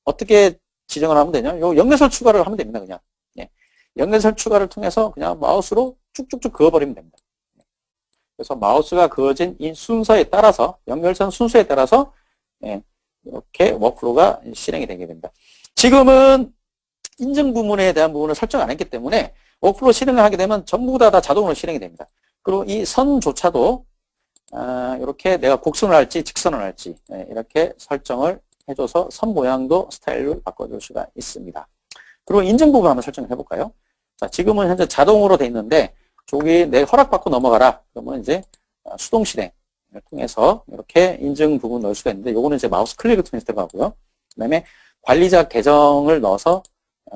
Speaker 1: 어떻게 지정을 하면 되냐? 요 연결설 추가를 하면 됩니다. 그냥. 예. 연결설 추가를 통해서 그냥 마우스로 쭉쭉쭉 그어버리면 됩니다. 그래서 마우스가 그어진 이 순서에 따라서 연결선 순서에 따라서 이렇게 워크플로우가 실행이 되게 됩니다. 지금은 인증 부분에 대한 부분을 설정 안 했기 때문에 워크플로우 실행을 하게 되면 전부 다 자동으로 실행이 됩니다. 그리고 이 선조차도 이렇게 내가 곡선을 할지 직선을 할지 이렇게 설정을 해줘서 선 모양도 스타일을 바꿔줄 수가 있습니다. 그리고 인증 부분 한번 설정을 해볼까요? 자, 지금은 현재 자동으로 돼 있는데 저기 내 허락받고 넘어가라. 그러면 이제 수동 실행을 통해서 이렇게 인증 부분 넣을 수가 있는데 요거는 이제 마우스 클릭을 통해서 들어가고요. 그 다음에 관리자 계정을 넣어서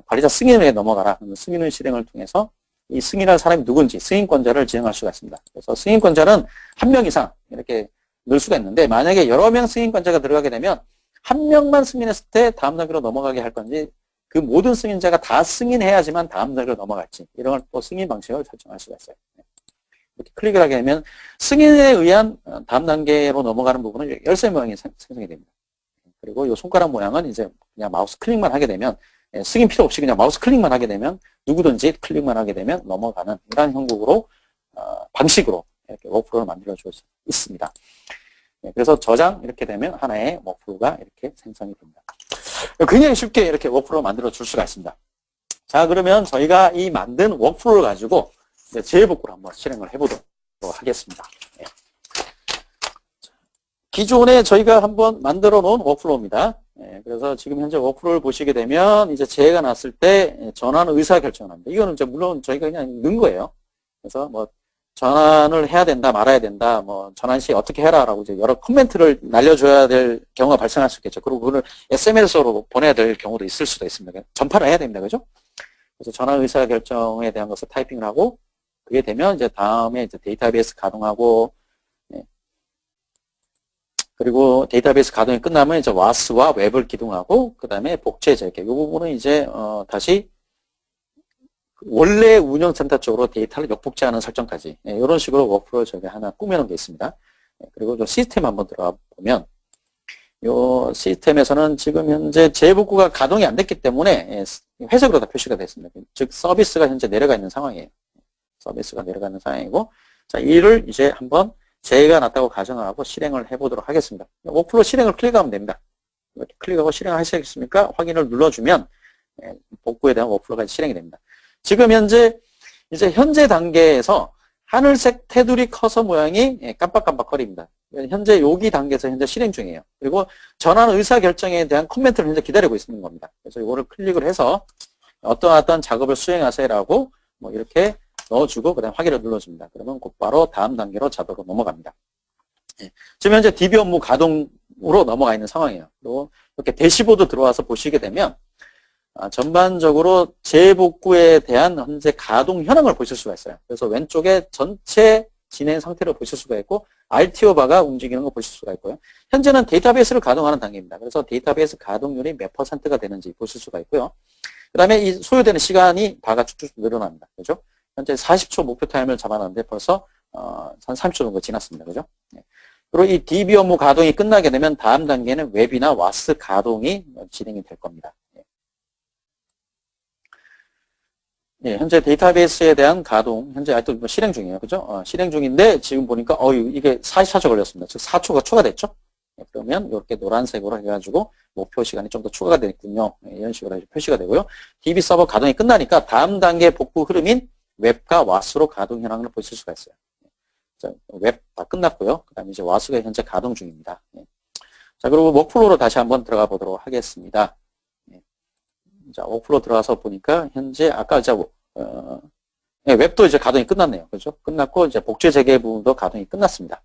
Speaker 1: 관리자 승인에 넘어가라. 승인의 실행을 통해서 이 승인할 사람이 누군지 승인권자를 지정할 수가 있습니다. 그래서 승인권자는 한 명 이상 이렇게 넣을 수가 있는데 만약에 여러 명 승인권자가 들어가게 되면 한 명만 승인했을 때 다음 단계로 넘어가게 할 건지 그 모든 승인자가 다 승인해야지만 다음 단계로 넘어갈지 이런 걸 또 승인 방식을 설정할 수가 있어요. 이렇게 클릭을 하게 되면 승인에 의한 다음 단계로 넘어가는 부분은 열쇠 모양이 생성이 됩니다. 그리고 이 손가락 모양은 이제 그냥 마우스 클릭만 하게 되면 승인 필요 없이 그냥 마우스 클릭만 하게 되면 누구든지 클릭만 하게 되면 넘어가는 이런 형국으로 방식으로 이렇게 워크플로우를 만들어 줄 수 있습니다. 그래서 저장 이렇게 되면 하나의 워크플로우가 이렇게 생성이 됩니다. 굉장히 쉽게 이렇게 워크플로우 만들어 줄 수가 있습니다. 자, 그러면 저희가 이 만든 워크플로우를 가지고 이제 재해복구를 한번 실행을 해보도록 하겠습니다. 기존에 저희가 한번 만들어 놓은 워크플로우입니다. 그래서 지금 현재 워크플로우를 보시게 되면 이제 재해가 났을 때 전환 의사 결정을 합니다. 이거는 이제 물론 저희가 그냥 넣은 거예요. 그래서 뭐 전환을 해야 된다, 말아야 된다, 뭐 전환 시 어떻게 해라라고 이제 여러 코멘트를 날려줘야 될 경우가 발생할 수 있겠죠. 그리고 그걸 SMS로 보내야 될 경우도 있을 수도 있습니다. 전파를 해야 됩니다, 그죠? 그래서 전환 의사 결정에 대한 것을 타이핑을 하고 그게 되면 이제 다음에 이제 데이터베이스 가동하고 그리고 데이터베이스 가동이 끝나면 이제 와스와 웹을 기동하고 그 다음에 복제 재개. 이 부분은 이제 다시 원래 운영센터 쪽으로 데이터를 역복제하는 설정까지 이런 식으로 워크플로우 저희가 하나 꾸며놓은 게 있습니다. 그리고 좀 시스템 한번 들어가 보면 이 시스템에서는 지금 현재 재복구가 가동이 안 됐기 때문에 회색으로 다 표시가 됐습니다. 즉 서비스가 현재 내려가 있는 상황이에요. 서비스가 내려가는 상황이고 자 이를 이제 한번 재해가 났다고 가정을 하고 실행을 해보도록 하겠습니다. 워크플로우 실행을 클릭하면 됩니다. 이렇게 클릭하고 실행하시겠습니까? 확인을 눌러주면 복구에 대한 워크플로우가 실행이 됩니다. 지금 현재 이제 현재 단계에서 하늘색 테두리 커서 모양이 깜빡깜빡거립니다. 현재 여기 단계에서 현재 실행 중이에요. 그리고 전환 의사 결정에 대한 코멘트를 현재 기다리고 있는 겁니다. 그래서 이거를 클릭을 해서 어떤 작업을 수행하세요라고 뭐 이렇게 넣어주고 그다음 확인을 눌러줍니다. 그러면 곧바로 다음 단계로 자동으로 넘어갑니다. 지금 현재 DB 업무 가동으로 넘어가 있는 상황이에요. 그리고 이렇게 대시보드 들어와서 보시게 되면 전반적으로 재복구에 대한 현재 가동 현황을 보실 수가 있어요. 그래서 왼쪽에 전체 진행 상태를 보실 수가 있고 RTO 바가 움직이는 거 보실 수가 있고요. 현재는 데이터베이스를 가동하는 단계입니다. 그래서 데이터베이스 가동률이 몇 %가 되는지 보실 수가 있고요. 그 다음에 이 소요되는 시간이 바가 쭉쭉 늘어납니다. 그죠? 현재 40초 목표 타임을 잡아놨는데 벌써 한 30초 정도 지났습니다. 그죠? 그리고 이 DB 업무 가동이 끝나게 되면 다음 단계는 웹이나 와스 가동이 진행이 될 겁니다. 현재 데이터베이스에 대한 가동, 현재 아직도 뭐 실행 중이에요. 그죠? 실행 중인데 지금 보니까 이게 44초 걸렸습니다. 즉 4초가 초과됐죠? 그러면 이렇게 노란색으로 해가지고 목표 시간이 좀 더 추가가 되겠군요. 이런 식으로 표시가 되고요. DB 서버 가동이 끝나니까 다음 단계 복구 흐름인 웹과 와스로 가동 현황을 보실 수가 있어요. 자, 웹 다 끝났고요. 그 다음에 이제 와스가 현재 가동 중입니다. 자, 그리고 워크플로우로 다시 한번 들어가 보도록 하겠습니다. 자, 워크플로우 들어가서 보니까 현재 아까 이제 웹도 이제 가동이 끝났네요. 그죠? 끝났고 이제 복제 재개 부분도 가동이 끝났습니다.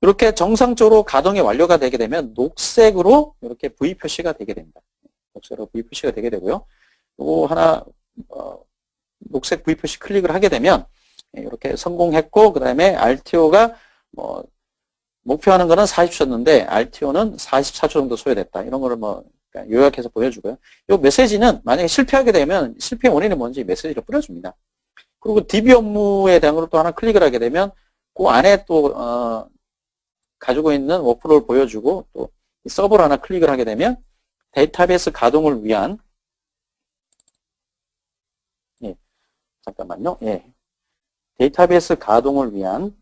Speaker 1: 이렇게 정상적으로 가동이 완료가 되게 되면 녹색으로 이렇게 V 표시가 되게 됩니다. 녹색으로 V 표시가 되게 되고요. 또 하나 녹색 V 표시 클릭을 하게 되면 이렇게 성공했고 그 다음에 RTO가 목표하는 거는 40초였는데 RTO는 44초 정도 소요됐다. 이런 거를 요약해서 보여주고요. 이 메시지는 만약에 실패하게 되면 실패 원인이 뭔지 메시지를 뿌려줍니다. 그리고 DB 업무에 대한 걸 또 하나 클릭을 하게 되면 그 안에 또 가지고 있는 워크플로우를 보여주고 또 서버를 하나 클릭을 하게 되면 데이터베이스 가동을 위한 잠깐만요. 데이터베이스 가동을 위한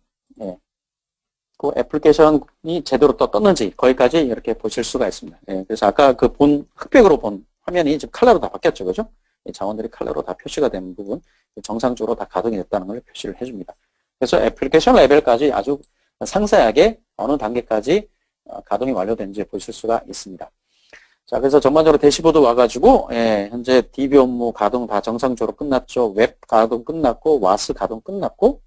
Speaker 1: 그 애플리케이션이 제대로 떴는지 거기까지 이렇게 보실 수가 있습니다. 그래서 아까 그 흑백으로 본 화면이 지금 컬러로 다 바뀌었죠, 그죠? 자원들이 컬러로 다 표시가 된 부분 정상적으로 다 가동이 됐다는 걸 표시를 해줍니다. 그래서 애플리케이션 레벨까지 아주 상세하게 어느 단계까지 가동이 완료된지 보실 수가 있습니다. 자, 그래서 전반적으로 대시보드 와가지고 현재 DB 업무 가동 다 정상적으로 끝났죠. 웹 가동 끝났고 와스 가동 끝났고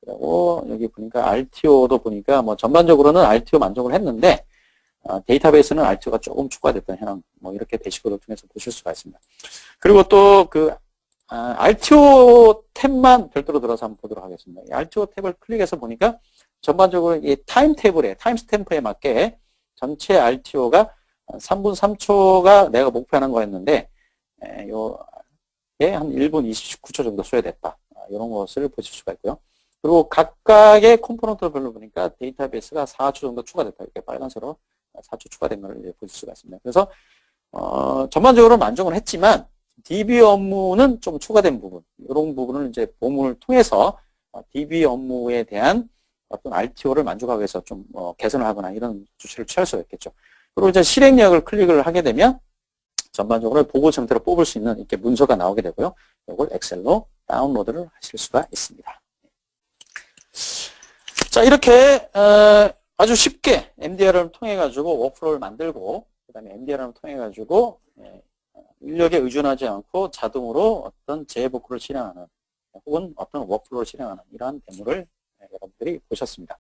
Speaker 1: 그리고 여기 보니까 RTO도 보니까 전반적으로는 RTO 만족을 했는데 데이터베이스는 RTO가 조금 추가됐던 현황 이렇게 대시보드를 통해서 보실 수가 있습니다. 그리고 또 그 RTO 탭만 별도로 들어서 한번 보도록 하겠습니다. 이 RTO 탭을 클릭해서 보니까 전반적으로 이 타임 테이블에 타임 스탬프에 맞게 전체 RTO가 3분 3초가 내가 목표하는 거였는데 한 1분 29초 정도 소요됐다. 이런 것을 보실 수가 있고요. 그리고 각각의 컴포넌트별로 보니까 데이터베이스가 4초 정도 추가됐다. 이렇게 빨간색으로 4초 추가된 걸 이제 보실 수가 있습니다. 그래서 전반적으로 만족은 했지만 DB 업무는 좀 추가된 부분, 이런 부분을 이제 보문을 통해서 DB 업무에 대한 어떤 RTO를 만족하기 위해서 좀 개선을 하거나 이런 조치를 취할 수가 있겠죠. 그리고 이제 실행력을 클릭을 하게 되면 전반적으로 보고 형태로 뽑을 수 있는 이렇게 문서가 나오게 되고요. 이걸 엑셀로 다운로드를 하실 수가 있습니다. 자, 이렇게 아주 쉽게 MDR을 통해 가지고 워크플로우를 만들고 그다음에 MDR을 통해 가지고 인력에 의존하지 않고 자동으로 어떤 재복구를 실행하는 혹은 어떤 워크플로우를 실행하는 이러한 데모를 여러분들이 보셨습니다.